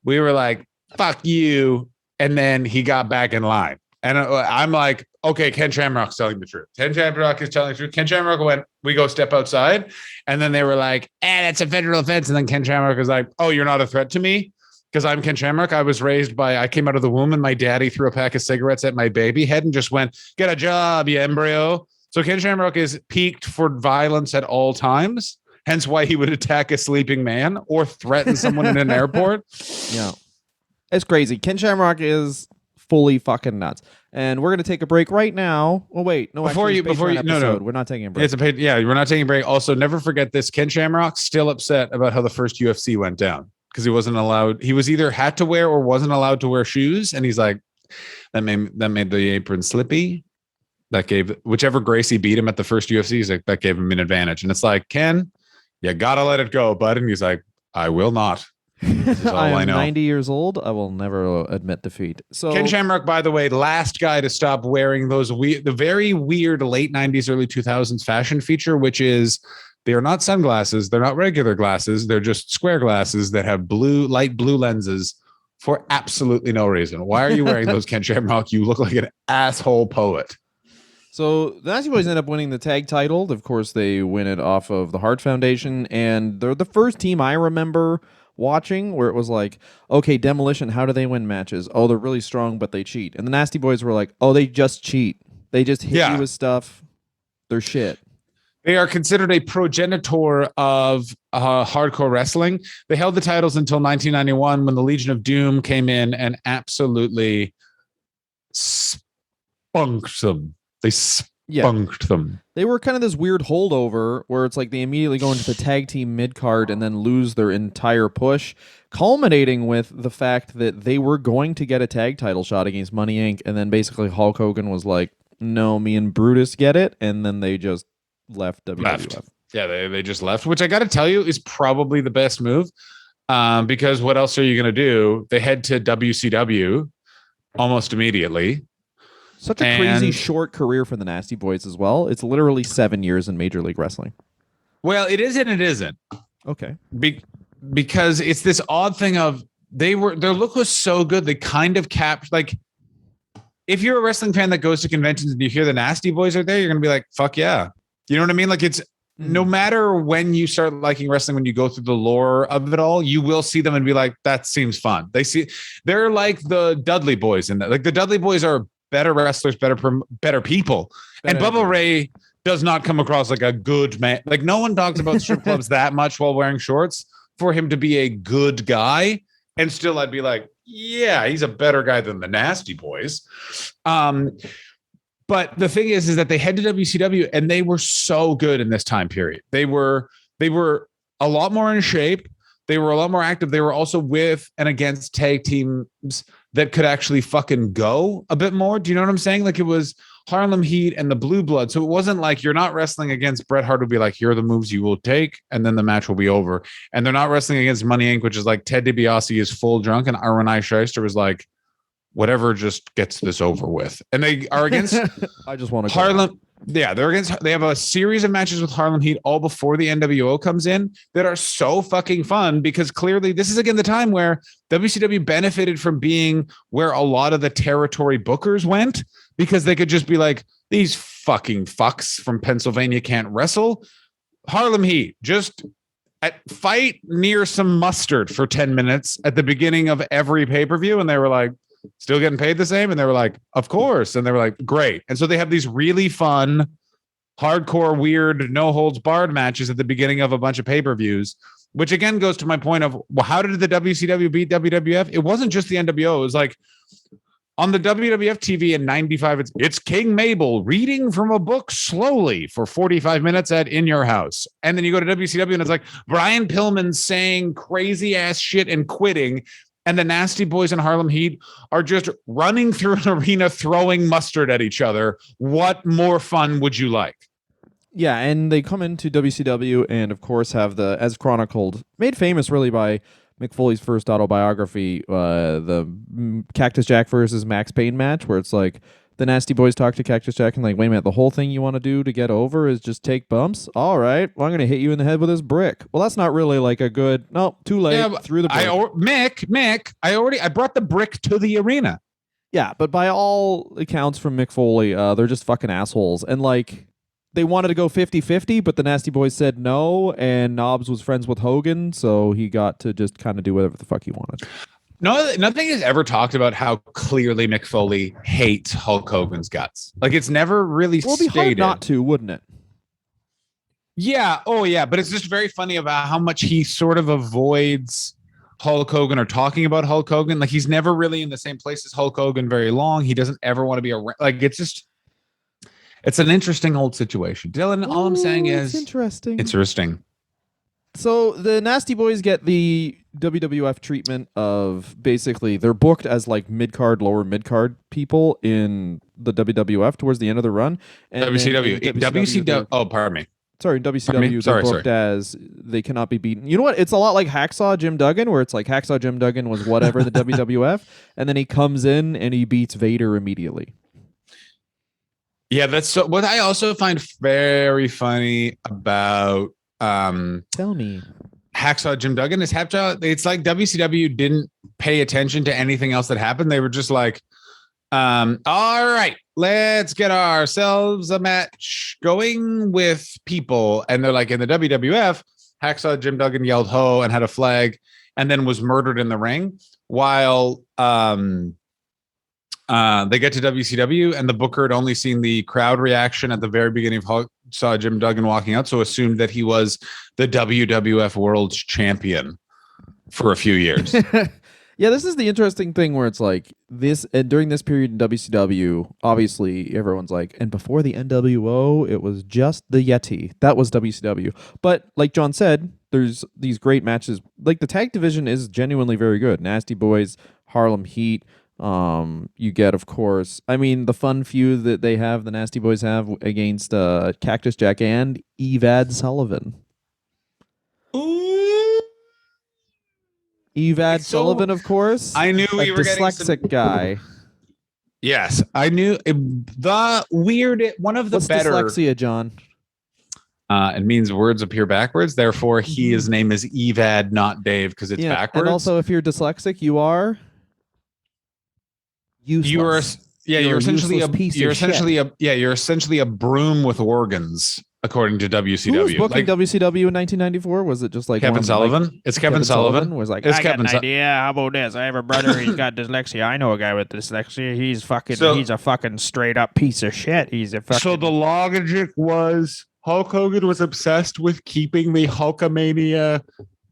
We were like, fuck you. And then he got back in line. And I'm like, okay, Ken Shamrock's telling the truth. Ken Shamrock is telling the truth. Ken Shamrock went, we go step outside. And then they were like, that's a federal offense. And then Ken Shamrock was like, oh, you're not a threat to me? Because I'm Ken Shamrock. I came out of the womb and my daddy threw a pack of cigarettes at my baby head and just went, get a job, you embryo. So Ken Shamrock is peaked for violence at all times. Hence why he would attack a sleeping man or threaten someone in an airport. Yeah. It's crazy. Ken Shamrock is fully fucking nuts. And we're going to take a break right now. Well, wait. No, before you, no. We're not taking a break. It's a paid, yeah, we're not taking a break. Also, never forget this. Ken Shamrock still upset about how the first UFC went down because he wasn't allowed. He was either had to wear or wasn't allowed to wear shoes. And he's like, that made the apron slippy. That gave whichever Gracie beat him at the first UFC. He's like, that gave him an advantage. And it's like, Ken, you gotta let it go, bud. And he's like, I will not. This is all I know. 90 years old. I will never admit defeat. So Ken Shamrock, by the way, last guy to stop wearing the very weird late 90s, early 2000s fashion feature, which is they are not sunglasses. They're not regular glasses. They're just square glasses that have light blue lenses for absolutely no reason. Why are you wearing those, Ken Shamrock? You look like an asshole poet. So the Nasty Boys end up winning the tag title. Of course, they win it off of the Hart Foundation, and they're the first team I remember watching where it was like, okay, Demolition, how do they win matches? Oh, they're really strong, but they cheat. And the Nasty Boys were like, oh, they just cheat. They just hit you with stuff. They're shit. They are considered a progenitor of hardcore wrestling. They held the titles until 1991 when the Legion of Doom came in and absolutely spunked them. They spunked them. They were kind of this weird holdover where it's like they immediately go into the tag team mid-card and then lose their entire push, culminating with the fact that they were going to get a tag title shot against Money Inc. And then basically Hulk Hogan was like, no, me and Brutus get it. And then they just left WWF. Yeah, they just left, which I got to tell you is probably the best move because what else are you going to do? They head to WCW almost immediately. Such a crazy short career for the Nasty Boys as well. It's literally 7 years in Major League Wrestling. Well, it is and it isn't. Okay. Because it's this odd thing of their look was so good. They kind of capped, like, if you're a wrestling fan that goes to conventions and you hear the Nasty Boys are there, you're going to be like, fuck yeah. You know what I mean? Like it's no matter when you start liking wrestling, when you go through the lore of it all, you will see them and be like, that seems fun. They're like the Dudley Boys in that. Like the Dudley Boys are better wrestlers, better people. And Bubba Ray does not come across like a good man. Like no one talks about strip clubs that much while wearing shorts for him to be a good guy. And still I'd be like, yeah, he's a better guy than the Nasty Boys. But the thing is that they head to WCW and they were so good in this time period. They were a lot more in shape. They were a lot more active. They were also with and against tag teams that could actually fucking go a bit more. Do you know what I'm saying? Like it was Harlem Heat and the Blue Blood. So it wasn't like you're not wrestling against Bret Hart would be like, here are the moves you will take. And then the match will be over. And they're not wrestling against Money Inc., which is like Ted DiBiase is full drunk. And Renee Shyster was like, whatever just gets this over with. And they are against I just want to Harlem. Yeah, they have a series of matches with Harlem Heat all before the NWO comes in that are so fucking fun because clearly this is again the time where WCW benefited from being where a lot of the territory bookers went because they could just be like, these fucking fucks from Pennsylvania can't wrestle. Harlem Heat, just fight near some mustard for 10 minutes at the beginning of every pay-per-view. And they were like, still getting paid the same? And they were like, of course. And they were like, great. And so they have these really fun, hardcore, weird, no holds barred matches at the beginning of a bunch of pay-per-views, which again goes to my point of, well, how did the WCW beat WWF? It wasn't just the NWO. It was like on the WWF TV in 95, it's King Mabel reading from a book slowly for 45 minutes at In Your House. And then you go to WCW and it's like Brian Pillman saying crazy ass shit and quitting. And the Nasty Boys and Harlem Heat are just running through an arena, throwing mustard at each other. What more fun would you like? Yeah, and they come into WCW and, of course, have the, as chronicled, made famous really by Mick Foley's first autobiography, the Cactus Jack versus Max Payne match, where it's like The Nasty Boys talk to Cactus Jack and like, wait a minute, the whole thing you want to do to get over is just take bumps? All right, well, I'm going to hit you in the head with this brick. Well, that's not really like a good, no, too late, Yeah, through the brick. Mick, I brought the brick to the arena. Yeah, but by all accounts from Mick Foley, they're just fucking assholes. And like, they wanted to go 50-50, but the Nasty Boys said no, and Knobs was friends with Hogan, so he got to just kind of do whatever the fuck he wanted. No, nothing is ever talked about how clearly Mick Foley hates Hulk Hogan's guts. Like it's never really Well, it'd be hard stated. not to, wouldn't it? Yeah. Oh, yeah. But it's just very funny about how much he sort of avoids Hulk Hogan or talking about Hulk Hogan. Like he's never really in the same place as Hulk Hogan very long. He doesn't ever want to be around. Like it's an interesting old situation. Dylan, all I'm saying is interesting. Interesting. So the Nasty Boys get the WWF treatment of basically they're booked as like mid-card, lower mid-card people in the WWF towards the end of the run. And WCW. WCW. Oh, pardon me. Sorry, in WCW, they're booked as they cannot be beaten. You know what? It's a lot like Hacksaw Jim Duggan, where it's like Hacksaw Jim Duggan was whatever in the WWF, and then he comes in and he beats Vader immediately. Yeah, that's so. What I also find very funny about Tell me. Hacksaw Jim Duggan is it's like WCW didn't pay attention to anything else that happened. They were just like, all right, let's get ourselves a match going with people. And they're like, in the WWF, Hacksaw Jim Duggan yelled ho and had a flag and then was murdered in the ring, while they get to WCW and the booker had only seen the crowd reaction at the very beginning of saw Jim Duggan walking out, so assumed that he was the WWF World Champion for a few years. Yeah, this is the interesting thing where it's like this, and during this period in WCW, obviously everyone's like, and before the NWO, it was just the Yeti. That was WCW. But like John said, there's these great matches. Like the tag division is genuinely very good. Nasty Boys, Harlem Heat. You get, of course, I mean, the fun feud that they have, the Nasty Boys have against Cactus Jack and Evad Sullivan. Ooh. Evad Sullivan, of course. I knew we were dyslexic guy. Yes, I knew the weird. One of the What's better dyslexia, John. It means words appear backwards. Therefore, his name is Evad, not Dave, because it's backwards. And also, if you're dyslexic, you are useless. You're essentially a broom with organs, according to WCW. Who was booking WCW in 1994? Was it just like Kevin Sullivan? It's Kevin Sullivan. Was like, I got an idea. How about this? I have a brother. He's got dyslexia. I know a guy with dyslexia. He's a fucking straight up piece of shit. He's a fucking. So the logic was Hulk Hogan was obsessed with keeping the Hulkamania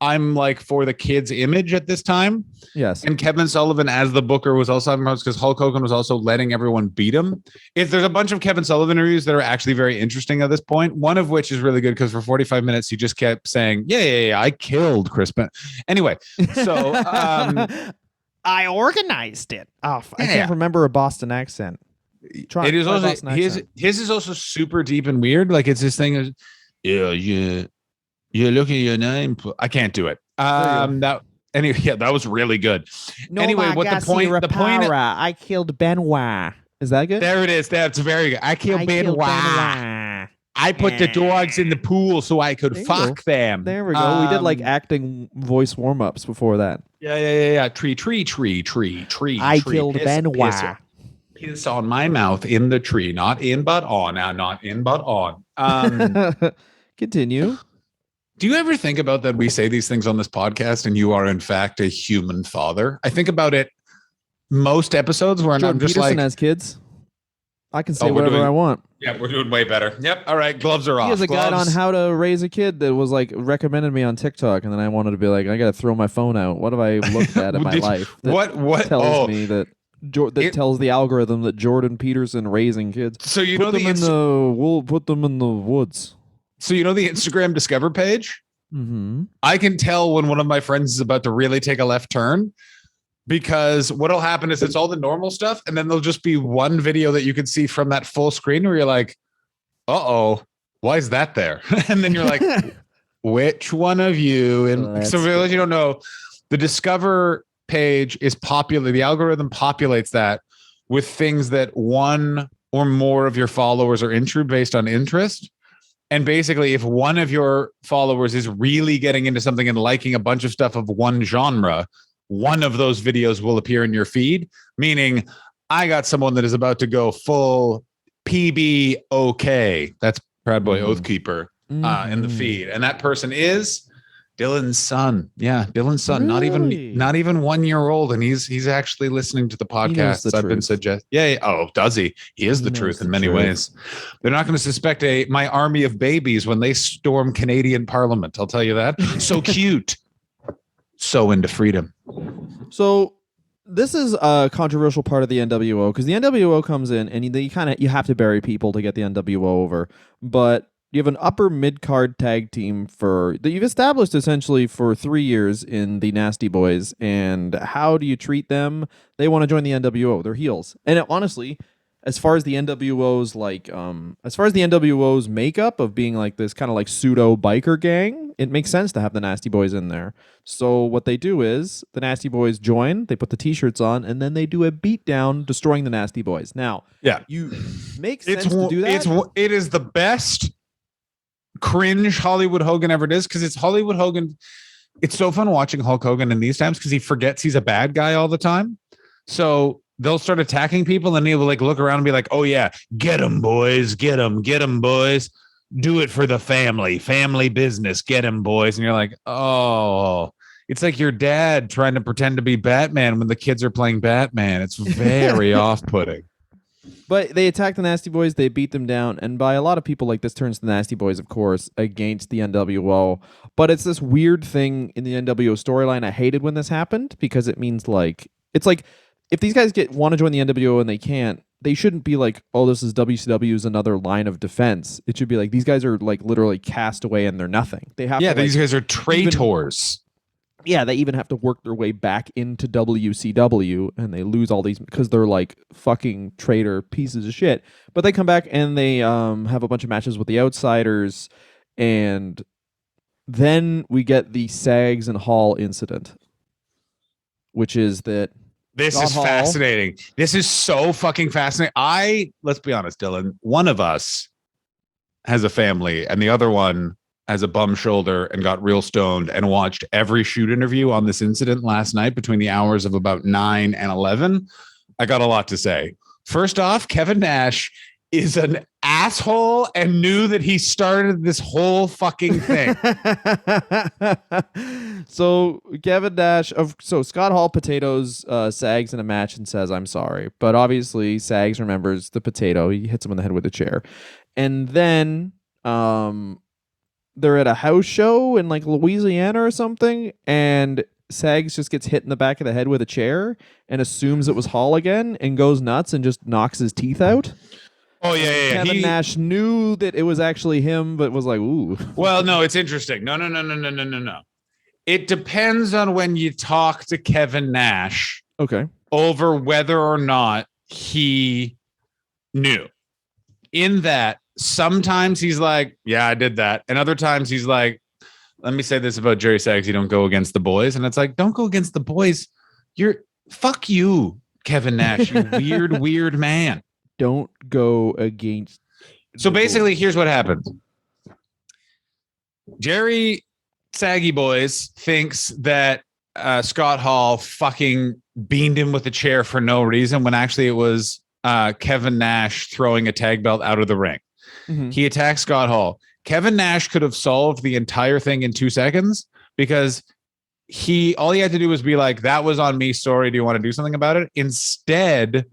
I'm like for the kids image at this time. Yes. And Kevin Sullivan as the booker was also having problems because Hulk Hogan was also letting everyone beat him. There's a bunch of Kevin Sullivan interviews that are actually very interesting at this point. One of which is really good because for 45 minutes he just kept saying, yeah, I killed Chris Ben. Anyway, so I organized it. Oh, I can't remember a Boston accent. It is also his is also super deep and weird. Like it's this thing of you look at your name. I can't do it. That was really good. No, anyway, what the point? The point. I killed Benoit. Is that good? There it is. That's very good. I killed Benoit. I put the dogs in the pool so I could fuck them. There we go. We did like acting voice warm ups before that. Yeah. Tree. I killed Benoit. Piss on my mouth in the tree, not in but on. Now, not in but on. Continue. Do you ever think about that we say these things on this podcast and you are in fact a human father? I think about it most episodes where Jordan I'm just Peterson like has kids. I can say whatever I want. Yeah, we're doing way better. Yep. All right. Gloves are off. He has a guide on how to raise a kid that was like recommended me on TikTok, and then I wanted to be like, I got to throw my phone out. What have I looked at in my life? That tells me that tells the algorithm that Jordan Peterson raising kids. So you put them in the woods. So you know the Instagram Discover page? Mm-hmm. I can tell when one of my friends is about to really take a left turn because what'll happen is it's all the normal stuff, and then there'll just be one video that you can see from that full screen where you're like, uh-oh, why is that there? And then you're like, which one of you? And so for those you don't know, the Discover page is popular. The algorithm populates that with things that one or more of your followers are into based on interest. And basically, if one of your followers is really getting into something and liking a bunch of stuff of one genre, one of those videos will appear in your feed, meaning I got someone that is about to go full PB OK. That's Proud Boy Oathkeeper in the feed. And that person is Dylan's son. Yeah, Dylan's son. Really? Not even 1 year old. And he's actually listening to the podcasts I've been suggesting. Yeah. Oh, does he? He is the truth in many ways. They're not going to suspect my army of babies when they storm Canadian Parliament. I'll tell you that. So cute. So into freedom. So this is a controversial part of the NWO because the NWO comes in and you have to bury people to get the NWO over, but you have an upper mid-card tag team that you've established essentially for 3 years in the Nasty Boys. And how do you treat them? They want to join the NWO. They're heels. And honestly, as far as the NWO's makeup of being like this kind of like pseudo biker gang, it makes sense to have the Nasty Boys in there. So what they do is the Nasty Boys join, they put the t-shirts on, and then they do a beatdown destroying the Nasty Boys. Now, you make sense to do that. It is the best cringe Hollywood Hogan ever does because it's Hollywood Hogan. It's so fun watching Hulk Hogan in these times because he forgets he's a bad guy all the time. So they'll start attacking people and he'll like look around and be like, oh yeah, get them boys, get them boys, do it for the family business, get them boys. And you're like, oh, it's like your dad trying to pretend to be Batman when the kids are playing Batman. It's very off-putting. But they attack the Nasty Boys, they beat them down, and by a lot of people, like, this turns the Nasty Boys, of course, against the NWO. But it's this weird thing in the NWO storyline. I hated when this happened because it means like it's like if these guys want to join the NWO and they can't, they shouldn't be like, oh, this is WCW's another line of defense. It should be like these guys are like literally cast away and they're nothing. They have these guys are traitors. They even have to work their way back into WCW, and they lose all these because they're like fucking traitor pieces of shit. But they come back and they have a bunch of matches with the Outsiders, and then we get the Sags and Hall incident, which is that this is fascinating. This is so fucking fascinating. Let's be honest, Dylan, one of us has a family, and the other one has a bum shoulder and got real stoned and watched every shoot interview on this incident last night between the hours of about 9 and 11. I got a lot to say. First off, Kevin Nash is an asshole and knew that he started this whole fucking thing. So Kevin Nash Scott Hall potatoes Sags in a match and says, I'm sorry. But obviously Sags remembers the potato. He hits him in the head with a chair. And then they're at a house show in like Louisiana or something, and Sags just gets hit in the back of the head with a chair and assumes it was Hall again and goes nuts and just knocks his teeth out. Oh, yeah. Kevin Nash knew that it was actually him, but was like, ooh. Well, no, it's interesting. No. It depends on when you talk to Kevin Nash. Okay. Over whether or not he knew. In that, sometimes he's like, yeah, I did that. And other times he's like, let me say this about Jerry Sags. You don't go against the boys. And it's like, don't go against the boys. Fuck you, Kevin Nash, you weird man. Don't go against. So basically, here's what happened. Jerry Saggy Boys thinks that Scott Hall fucking beamed him with a chair for no reason when actually it was Kevin Nash throwing a tag belt out of the ring. Mm-hmm. He attacked Scott Hall. Kevin Nash could have solved the entire thing in 2 seconds because all he had to do was be like, that was on me. Sorry. Do you want to do something about it? Instead,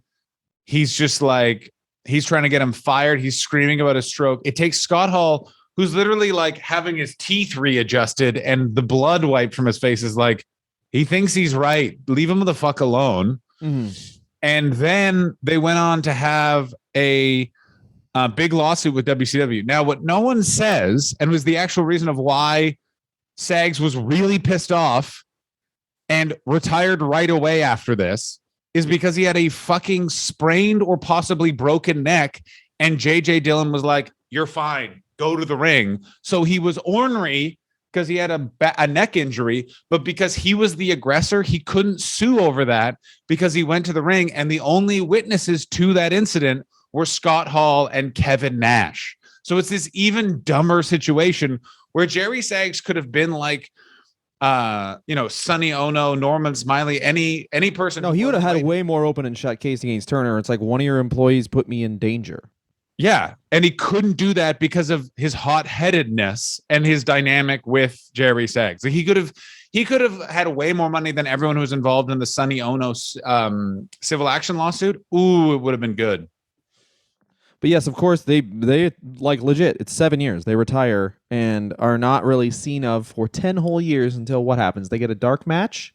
he's just like, he's trying to get him fired. He's screaming about a stroke. It takes Scott Hall, who's literally like having his teeth readjusted and the blood wiped from his face, is like, he thinks he's right. Leave him the fuck alone. Mm-hmm. And then they went on to have a big lawsuit with WCW. Now, what no one says, and was the actual reason of why Sags was really pissed off and retired right away after this, is because he had a fucking sprained or possibly broken neck. And JJ Dillon was like, you're fine. Go to the ring. So he was ornery because he had a neck injury, but because he was the aggressor, he couldn't sue over that because he went to the ring, and the only witnesses to that incident were Scott Hall and Kevin Nash. So it's this even dumber situation where Jerry Saggs could have been like, Sonny Ono, Norman Smiley, any person. No, he would have had a way more open and shut case against Turner. It's like, one of your employees put me in danger. Yeah, and he couldn't do that because of his hot-headedness and his dynamic with Jerry Saggs. Like he could have had way more money than everyone who was involved in the Sonny Ono civil action lawsuit. Ooh, it would have been good. But yes, of course, they like legit. It's 7 years. They retire and are not really seen of for 10 whole years until what happens? They get a dark match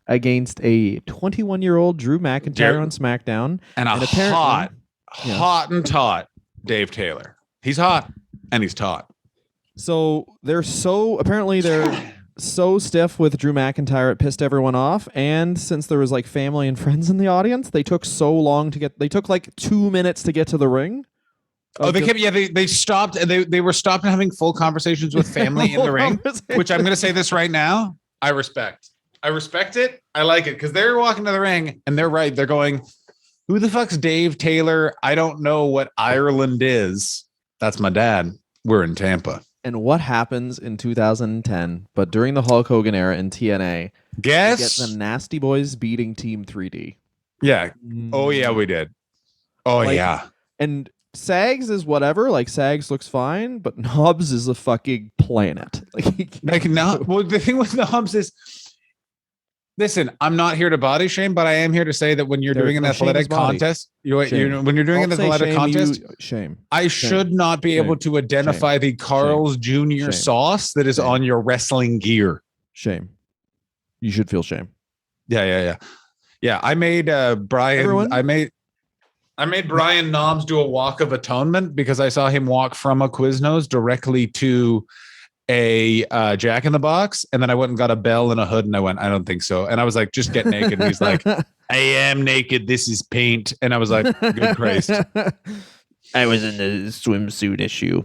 against a 21-year-old Drew McIntyre on SmackDown, and hot and taut Dave Taylor. He's hot and he's taut. So they're so stiff with Drew McIntyre, it pissed everyone off. And since there was like family and friends in the audience, they took so long to get. They took like 2 minutes to get to the ring. They stopped, and they were stopped and having full conversations with family in the ring. Which I'm going to say this right now, I respect it. I like it because they're walking to the ring and they're right. They're going, who the fuck's Dave Taylor? I don't know what Ireland is. That's my dad. We're in Tampa. And what happens in 2010, but during the Hulk Hogan era in TNA? Guess? Get the Nasty Boys beating Team 3D. Yeah. Oh, yeah, we did. Oh, yeah. And Saggs is whatever. Like, Saggs looks fine, but Knobbs is a fucking planet. Well, the thing with Knobbs is, listen, I'm not here to body shame, but I am here to say that when you're doing an athletic contest, when you're doing an athletic contest, I should not be able to identify the Carl's Jr. sauce that is on your wrestling gear. Shame. You should feel shame. Yeah. I made Brian. I made Brian Knobbs do a walk of atonement because I saw him walk from a Quiznos directly to a Jack in the Box, and then I went and got a bell and a hood, and I went, I don't think so. And I was like, just get naked. And he's like, I am naked. This is paint. And I was like, good Christ. I was in the swimsuit issue.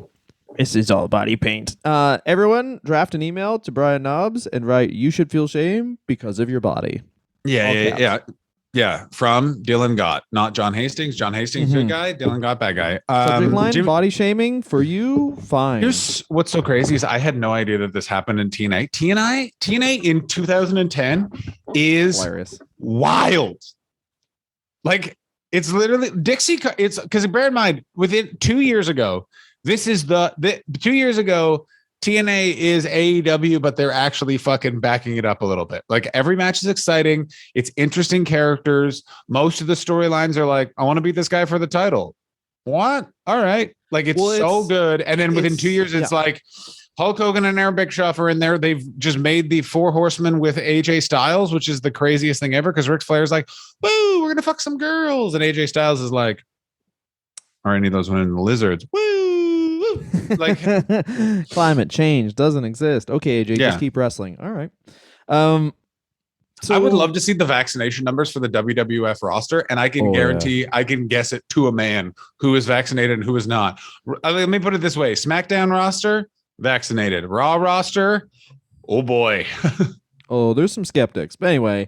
This is all body paint. Everyone draft an email to Brian Knobbs and write, you should feel shame because of your body. Yeah. From Dylan Gott, not John Hastings. John Hastings, good guy. Dylan Gott, bad guy. Subject line, body shaming for you, fine. Here's what's so crazy is I had no idea that this happened in TNA. TNA in 2010 is hilarious. Wild. Like, it's literally Dixie. It's because bear in mind, within 2 years ago, this is the 2 years ago, TNA is AEW, but they're actually fucking backing it up a little bit. Like, every match is exciting. It's interesting characters. Most of the storylines are like, I want to beat this guy for the title. What? All right. Like, it's so good. And then within 2 years, it's like Hulk Hogan and Eric Bischoff are in there. They've just made the Four Horsemen with AJ Styles, which is the craziest thing ever. Because Ric Flair's like, woo, we're going to fuck some girls. And AJ Styles is like, are any of those women lizards? Woo. Like, climate change doesn't exist. Okay, AJ, just keep wrestling. All right. So I would love to see the vaccination numbers for the WWF roster, and I can guarantee I can guess it to a man who is vaccinated and who is not. Let me put it this way: SmackDown roster vaccinated, Raw roster, oh boy. Oh, there's some skeptics, but anyway.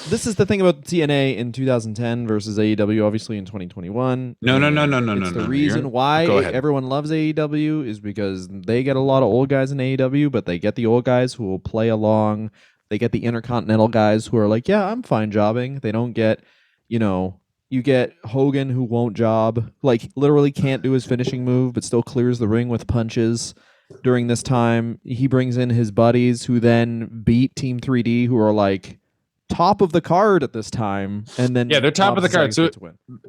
This is the thing about TNA in 2010 versus AEW, obviously in 2021. No. The reason why everyone loves AEW is because they get a lot of old guys in AEW, but they get the old guys who will play along. They get the Intercontinental guys who are like, yeah, I'm fine jobbing. They don't get, you get Hogan who won't job, like literally can't do his finishing move, but still clears the ring with punches. During this time, he brings in his buddies who then beat Team 3D, who are like top of the card at this time, and then they're top of the card. So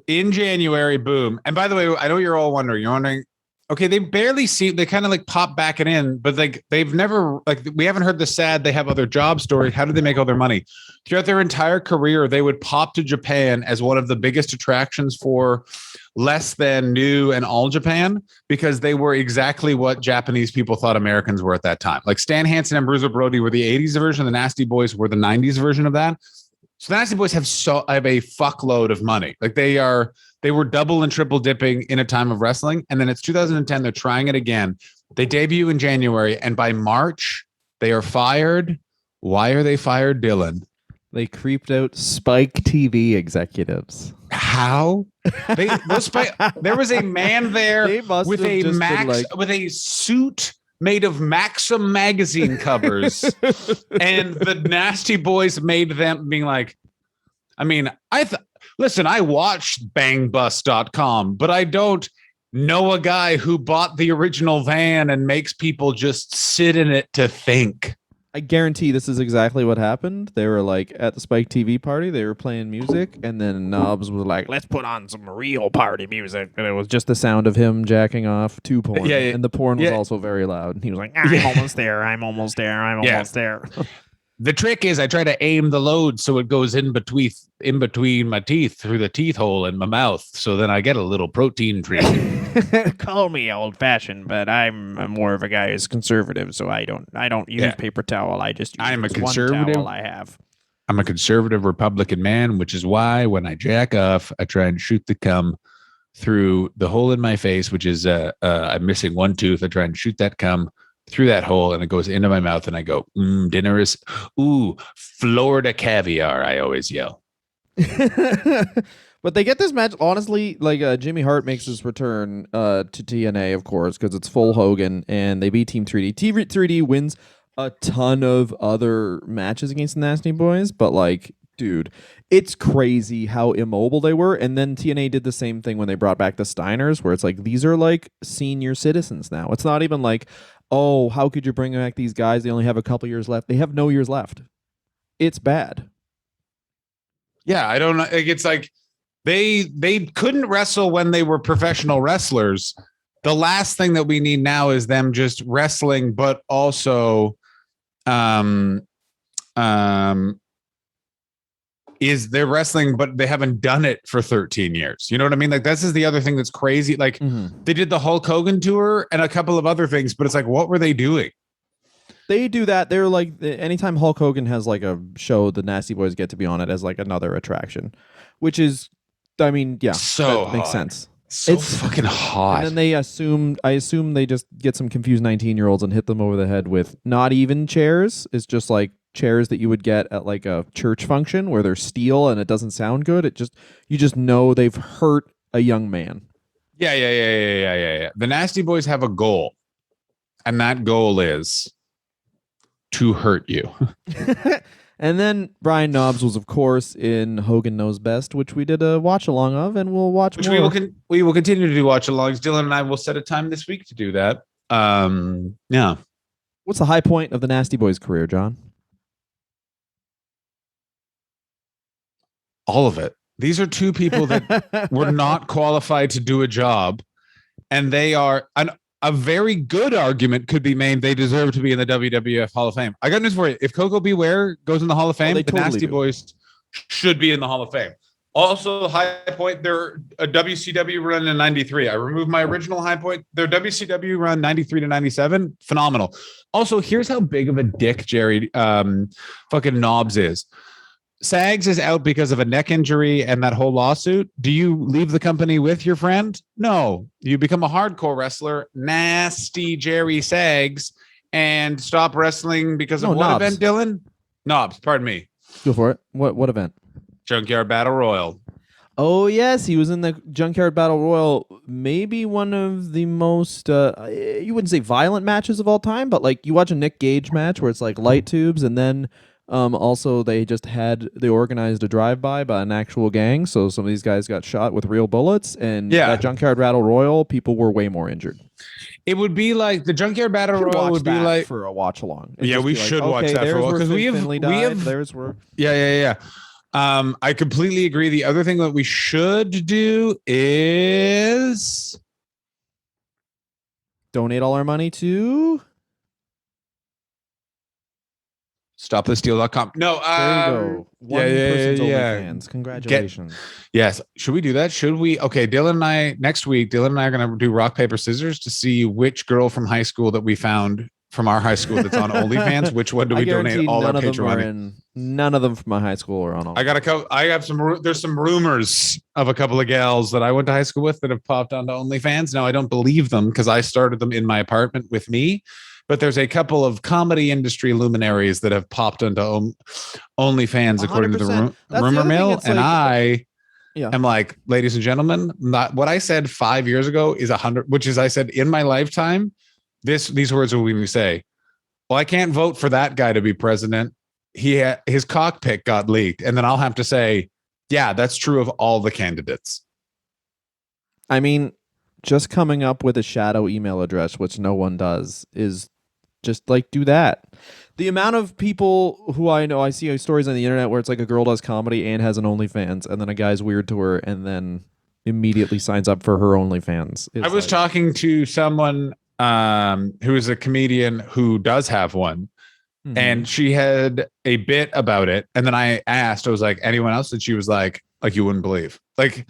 in January, boom. And by the way, I know you're all wondering. You're wondering, okay, they barely see. They kind of like pop back it in, but like they've never we haven't heard the sad they have other job story. How did they make all their money? Throughout their entire career, they would pop to Japan as one of the biggest attractions for less than new and all Japan, because they were exactly what Japanese people thought Americans were at that time. Like Stan Hansen and Bruiser Brody were the 80s version. The Nasty Boys were the 90s version of that. So the Nasty Boys have a fuckload of money. Like they were double and triple dipping in a time of wrestling. And then it's 2010. They're trying it again. They debut in January, and by March, they are fired. Why are they fired, Dylan? They creeped out Spike TV executives. How? There was a man there with a suit made of Maxim magazine covers, and the Nasty Boys made them being like, I mean, listen, I watched bangbus.com, but I don't know a guy who bought the original van and makes people just sit in it to think. I guarantee this is exactly what happened. They were like at the Spike TV party, they were playing music, and then Knobs was like, let's put on some real party music. And it was just the sound of him jacking off to porn. Yeah, and the porn was also very loud. And he was like, I'm almost there. I'm almost there. I'm almost there. The trick is I try to aim the load so it goes in between my teeth through the teeth hole in my mouth. So then I get a little protein treat. Call me old fashioned, but I'm more of a guy who's conservative, so I don't use paper towel. I just use one towel I have. I'm a conservative Republican man, which is why when I jack off, I try and shoot the cum through the hole in my face, which is I'm missing one tooth. I try and shoot that cum through that hole, and it goes into my mouth, and I go, dinner is, Florida caviar, I always yell. But they get this match, honestly, like Jimmy Hart makes his return to TNA, of course, because it's full Hogan, and they beat Team 3D. Team 3D wins a ton of other matches against the Nasty Boys, but like, dude, it's crazy how immobile they were. And then TNA did the same thing when they brought back the Steiners, where it's like, these are like senior citizens now. It's not even like, oh, how could you bring back these guys? They only have a couple years left. They have no years left. It's bad. Yeah, I don't know. It's like they couldn't wrestle when they were professional wrestlers. The last thing that we need now is them just wrestling, but also is they're wrestling, but they haven't done it for 13 years. You know what I mean? Like, this is the other thing that's crazy. Like, they did the Hulk Hogan tour and a couple of other things, but it's like, what were they doing? They do that. They're like, anytime Hulk Hogan has like a show, the Nasty Boys get to be on it as like another attraction, which is, I mean, yeah, so that makes sense. It's fucking hot. And then I assume they just get some confused 19-year-olds and hit them over the head with not even chairs. It's just like chairs that you would get at like a church function where they're steel and it doesn't sound good. You just know they've hurt a young man. Yeah. The Nasty Boys have a goal, and that goal is to hurt you. And then Brian Knobbs was, of course, in Hogan Knows Best, which we did a watch along of, and we'll watch more. We will continue to do watch alongs. Dylan and I will set a time this week to do that. Yeah. What's the high point of the Nasty Boys' career, John? All of it. These are two people that were not qualified to do a job, and they are a very good argument could be made they deserve to be in the WWF Hall of Fame. I got news for you. If Coco Beware goes in the Hall of Fame, the totally Nasty Boys should be in the Hall of Fame. Also, high point, their WCW run in 93. I removed my original high point. Their WCW run 93 to 97, phenomenal. Also, here's how big of a dick Jerry fucking Knobbs is. Sags is out because of a neck injury and that whole lawsuit. Do you leave the company with your friend? No. You become a hardcore wrestler, Nasty Jerry Sags, and stop wrestling because of what event, Dylan? Knobbs, pardon me. Go for it. What event? Junkyard Battle Royal. Oh, yes. He was in the Junkyard Battle Royal. Maybe one of the most, you wouldn't say violent matches of all time, but like you watch a Nick Gage match where it's like light tubes, and then also they organized a drive-by by an actual gang, so some of these guys got shot with real bullets, and that Junkyard Battle Royal, people were way more injured. It would be like the Junkyard Battle Royal would be like for a watch along. Yeah, we should watch that for a while because we have there's where yeah. I completely agree. The other thing that we should do is donate all our money to StopTheSteal.com. No, there you go. One person's OnlyFans. Congratulations. Yes. Should we do that? Should we? Okay, Dylan and I are going to do rock, paper, scissors to see which girl from high school that we found from our high school that's on OnlyFans, which one do we donate all our Patreon money? None of them from my high school are on OnlyFans. I have some. There's some rumors of a couple of gals that I went to high school with that have popped onto OnlyFans. Now I don't believe them because I started them in my apartment with me. But there's a couple of comedy industry luminaries that have popped onto OnlyFans, according to the rumor mill. And I am like, ladies and gentlemen, not what I said 5 years ago is 100, which is I said in my lifetime. These words will we say, well, I can't vote for that guy to be president. His cockpit got leaked. And then I'll have to say, yeah, that's true of all the candidates. I mean, just coming up with a shadow email address, which no one does, is just like do that. The amount of people who I know, I see stories on the internet where it's like a girl does comedy and has an OnlyFans, and then a guy's weird to her and then immediately signs up for her OnlyFans. I was talking to someone who is a comedian who does have one, and she had a bit about it. And then I asked, I was like, anyone else? And she was like you wouldn't believe, like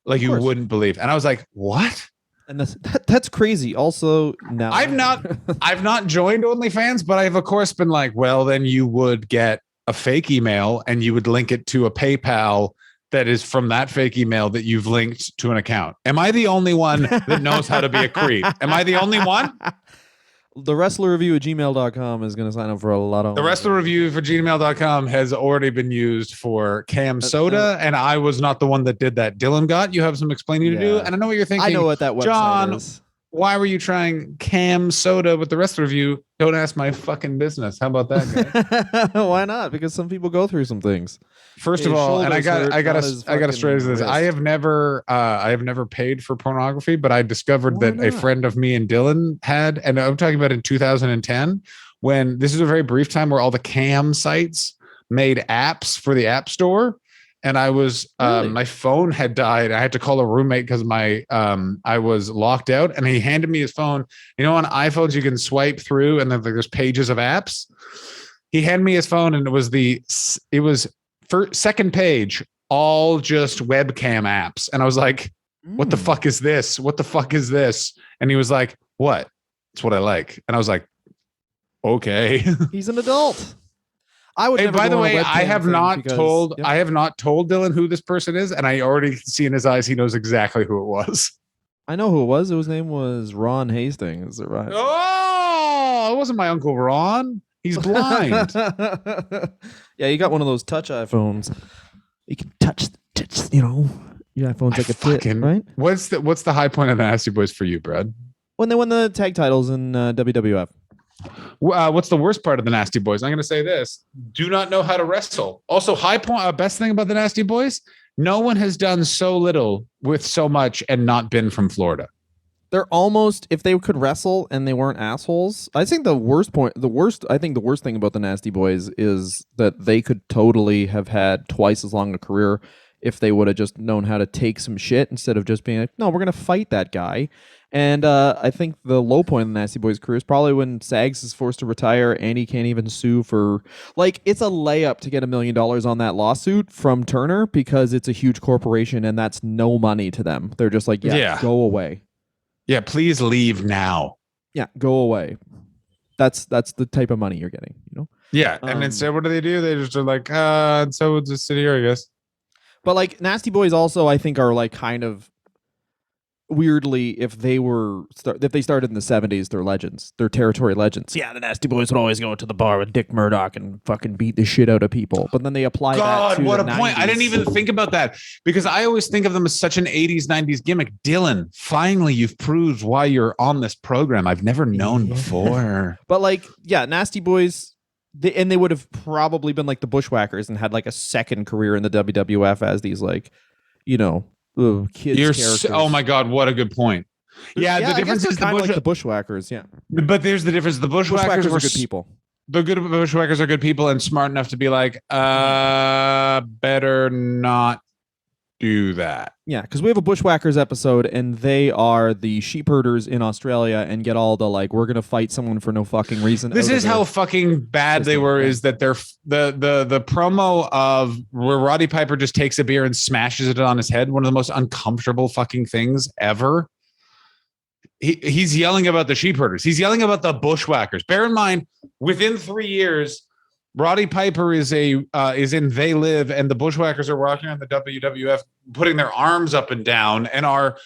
you wouldn't believe. And I was like, what? And that's crazy. Also, now I've not joined OnlyFans, but I've of course been like, well, then you would get a fake email and you would link it to a PayPal that is from that fake email that you've linked to an account. Am I the only one that knows how to be a creep? Am I the only one? The wrestler review at gmail.com is going to sign up for a lot of... The wrestler review for gmail.com has already been used for Cam Soda, and I was not the one that did that. Dylan Gott, you have some explaining to do, and I know what you're thinking. I know what that website John, is. Why were you trying Cam Soda with the wrestler review? Don't ask my fucking business. How about that, guy? Why not? Because some people go through some things. First of all, and I got to straight this. I have never paid for pornography, but I discovered that a friend of me and Dylan had, and I'm talking about in 2010, when this is a very brief time where all the cam sites made apps for the App Store. And I was, my phone had died. I had to call a roommate because I was locked out, and he handed me his phone. You know, on iPhones, you can swipe through and then there's pages of apps. He handed me his phone, and it was second page, all just webcam apps. And I was like, what the fuck is this? What the fuck is this? And he was like, what? It's what I like. And I was like, okay. He's an adult. I would. Hey, by the way, I have not told Dylan who this person is, and I already see in his eyes he knows exactly who it was. I know who it was. His name was Ron Hastings. Is it right? Oh, it wasn't my Uncle Ron. He's blind. Yeah, you got one of those touch iPhones. You can touch. You know, your iPhone's like a tit, right? What's the high point of the Nasty Boys for you, Brad? When they won the tag titles in WWF. What's the worst part of the Nasty Boys? I'm going to say this: do not know how to wrestle. Also, high point. Best thing about the Nasty Boys: no one has done so little with so much and not been from Florida. They're almost, if they could wrestle and they weren't assholes. I think the worst thing about the Nasty Boys is that they could totally have had twice as long a career if they would have just known how to take some shit instead of just being like, no, we're going to fight that guy. And I think the low point in the Nasty Boys' career is probably when Sags is forced to retire and he can't even sue for, like, it's a layup to get $1 million on that lawsuit from Turner because it's a huge corporation and that's no money to them. They're just like, yeah. Go away. Yeah, please leave now. Yeah, go away. That's the type of money you're getting, you know? Yeah, and instead, what do? They just are like, so it's just sit here, I guess. But like Nasty Boys also, I think, are like kind of weirdly, if they started in the 70s, they're legends. They're territory legends. Yeah, the Nasty Boys would always go to the bar with Dick Murdoch and fucking beat the shit out of people. But then they apply that to what the a 90s. point. I didn't even think about that because I always think of them as such an 80s, 90s gimmick. Dylan, finally, you've proved why you're on this program. I've never known before. But like, yeah, Nasty Boys, they would have probably been like the Bushwhackers and had like a second career in the WWF as these like, you know, kids characters. Oh my god, what a good point. Yeah, the difference is kind of like the Bushwhackers. Yeah, but there's the difference. The Bushwhackers are good people. The good Bushwhackers are good people and smart enough to be like, better not do that. Yeah, because we have a Bushwhackers episode and they are the sheep herders in Australia and get all the like, we're gonna fight someone for no fucking reason. This is how fucking bad they were. Is that they're the promo of where Roddy Piper just takes a beer and smashes it on his head, one of the most uncomfortable fucking things ever. he's yelling about the sheep herders. He's yelling about the bushwhackers. Bear in mind, within 3 years, Roddy Piper is in They Live, and the bushwhackers are walking on the WWF, putting their arms up and down, and are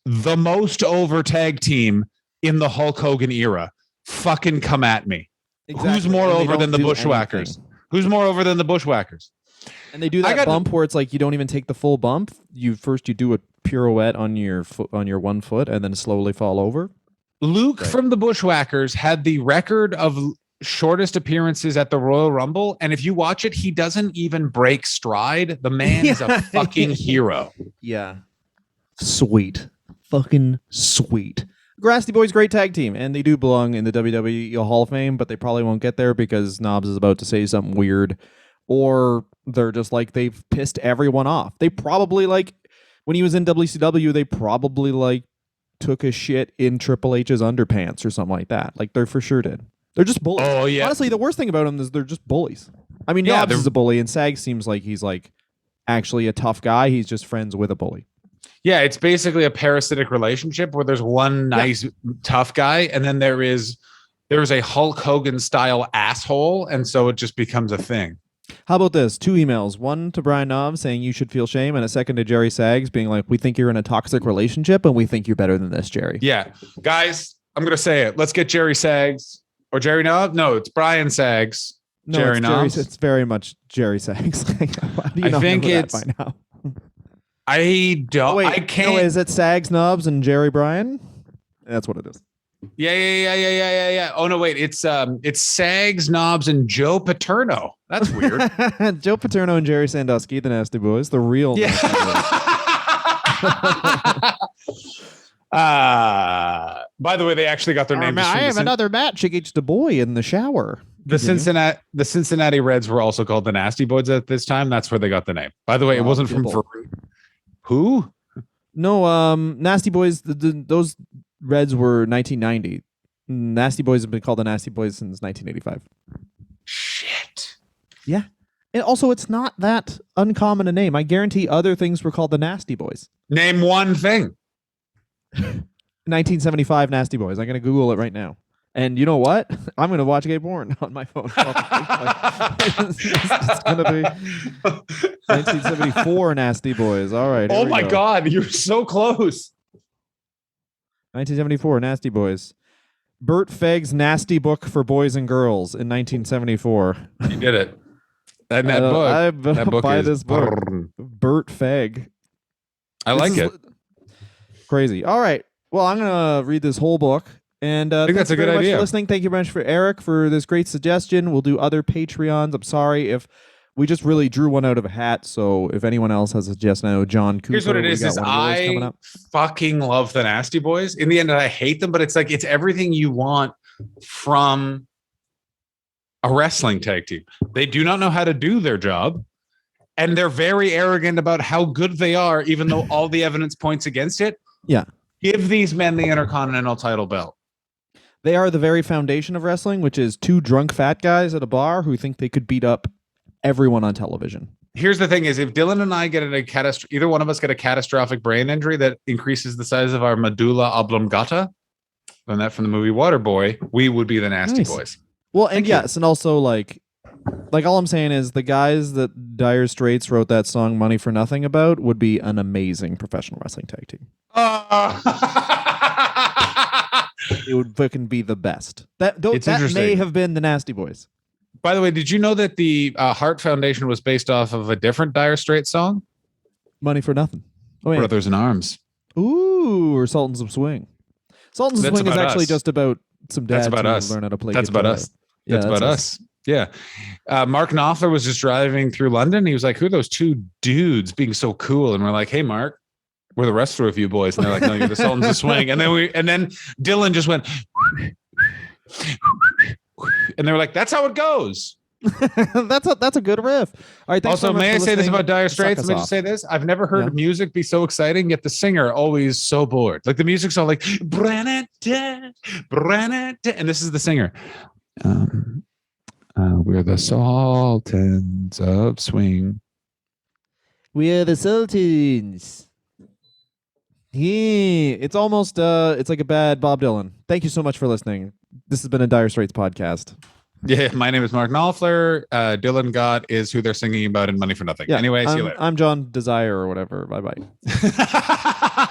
the most over tag team in the Hulk Hogan era. Fucking come at me. Exactly. Who's more over than the bushwhackers? Anything. Who's more over than the bushwhackers? And they do that bump where it's like you don't even take the full bump. You do a pirouette on your foot, on your 1 foot, and then slowly fall over. Luke from the Bushwhackers had the record of shortest appearances at the Royal Rumble, and if you watch it, he doesn't even break stride. The man is a fucking hero. Yeah. Sweet. Fucking sweet. Nasty Boys, great tag team, and they do belong in the WWE Hall of Fame, but they probably won't get there because Knobs is about to say something weird, or they're just like, they've pissed everyone off. They probably, like, when he was in WCW, they probably, like, took a shit in Triple H's underpants or something like that. Like, they for sure did. They're just bullies. Oh, yeah. Honestly, the worst thing about them is they're just bullies. I mean, Knobs is a bully, and Sag seems like he's, like, actually a tough guy. He's just friends with a bully. Yeah, it's basically a parasitic relationship where there's one nice tough guy, and then there's a Hulk Hogan style asshole, and so it just becomes a thing. How about this? 2 emails. One to Brian Knobs saying you should feel shame, and a second to Jerry Sags being like, we think you're in a toxic relationship, and we think you're better than this, Jerry. Yeah. Guys, I'm going to say it. Let's get Jerry Sags. Or Jerry Knobs? No, it's Brian Sags. No, Jerry Knobs. It's very much Jerry Sags. How do you I think it's that by now? I don't. Wait, I can't. No, is it Sags, Knobs, and Jerry Bryan? That's what it is. Yeah. Oh no, wait. It's Sags, Knobs, and Joe Paterno. That's weird. Joe Paterno and Jerry Sandusky, the Nasty Boys, the real. Yeah. By the way, they actually got their name. I have another match against the boy in the shower. The Cincinnati Reds were also called the Nasty Boys at this time. That's where they got the name. By the way, it wasn't from who? No, Nasty Boys. Those Reds were 1990. Nasty Boys have been called the Nasty Boys since 1985. Shit. Yeah. And also, it's not that uncommon a name. I guarantee other things were called the Nasty Boys. Name one thing. 1975 Nasty Boys. I'm going to Google it right now. And you know what? I'm going to watch gay porn on my phone. It's going to be 1974 Nasty Boys. All right. Oh my God. You're so close. 1974 Nasty Boys. Burt Fegg's Nasty Book for Boys and Girls in 1974. You did it. And that book buy this book. Burt Fegg. I like it. Crazy. All right. Well, I'm going to read this whole book. And I think that's a good idea. For listening. Thank you very much for Eric for this great suggestion. We'll do other Patreons. I'm sorry if we just really drew one out of a hat. So if anyone else has a suggestion, I know John Cooper. Here's what it is I fucking love the Nasty Boys. In the end, I hate them, but it's like it's everything you want from a wrestling tag team. They do not know how to do their job, and they're very arrogant about how good they are, even though all the evidence points against it. Yeah. Give these men the Intercontinental title belt. They are the very foundation of wrestling, which is 2 drunk fat guys at a bar who think they could beat up everyone on television. Here's the thing is if Dylan and I get either one of us get a catastrophic brain injury that increases the size of our medulla oblongata, and that from the movie Waterboy, we would be the Nasty Boys. Well, and and also like all I'm saying is the guys that Dire Straits wrote that song Money for Nothing about would be an amazing professional wrestling tag team. It would fucking be the best. That may have been the Nasty Boys. By the way, did you know that the Heart Foundation was based off of a different Dire Straits song? Money for Nothing. Oh, yeah. Brothers in Arms. Ooh, or Sultans of Swing. Sultans of Swing is actually just about some dads who learn how to play That's about us. That's about us. Yeah. Mark Knopfler was just driving through London. He was like, who are those 2 dudes being so cool? And we're like, hey, Mark, we're the rest of you boys. And they're like, no, you're the Sultans of Swing. And then Dylan just went, and they were like, that's how it goes. That's a good riff. All right. Also, may I say this about Dire Straits? Let me just say this. I've never heard music be so exciting, yet the singer always so bored. Like the music's all like, and this is the singer. We're the Sultans of Swing. We're the Sultans. It's almost it's like a bad Bob Dylan. Thank you so much for listening. This has been a Dire Straits podcast. Yeah, my name is Mark Knopfler. Dylan Gott is who they're singing about in Money for Nothing. Yeah, anyway, see you later. I'm John Desire or whatever. Bye bye.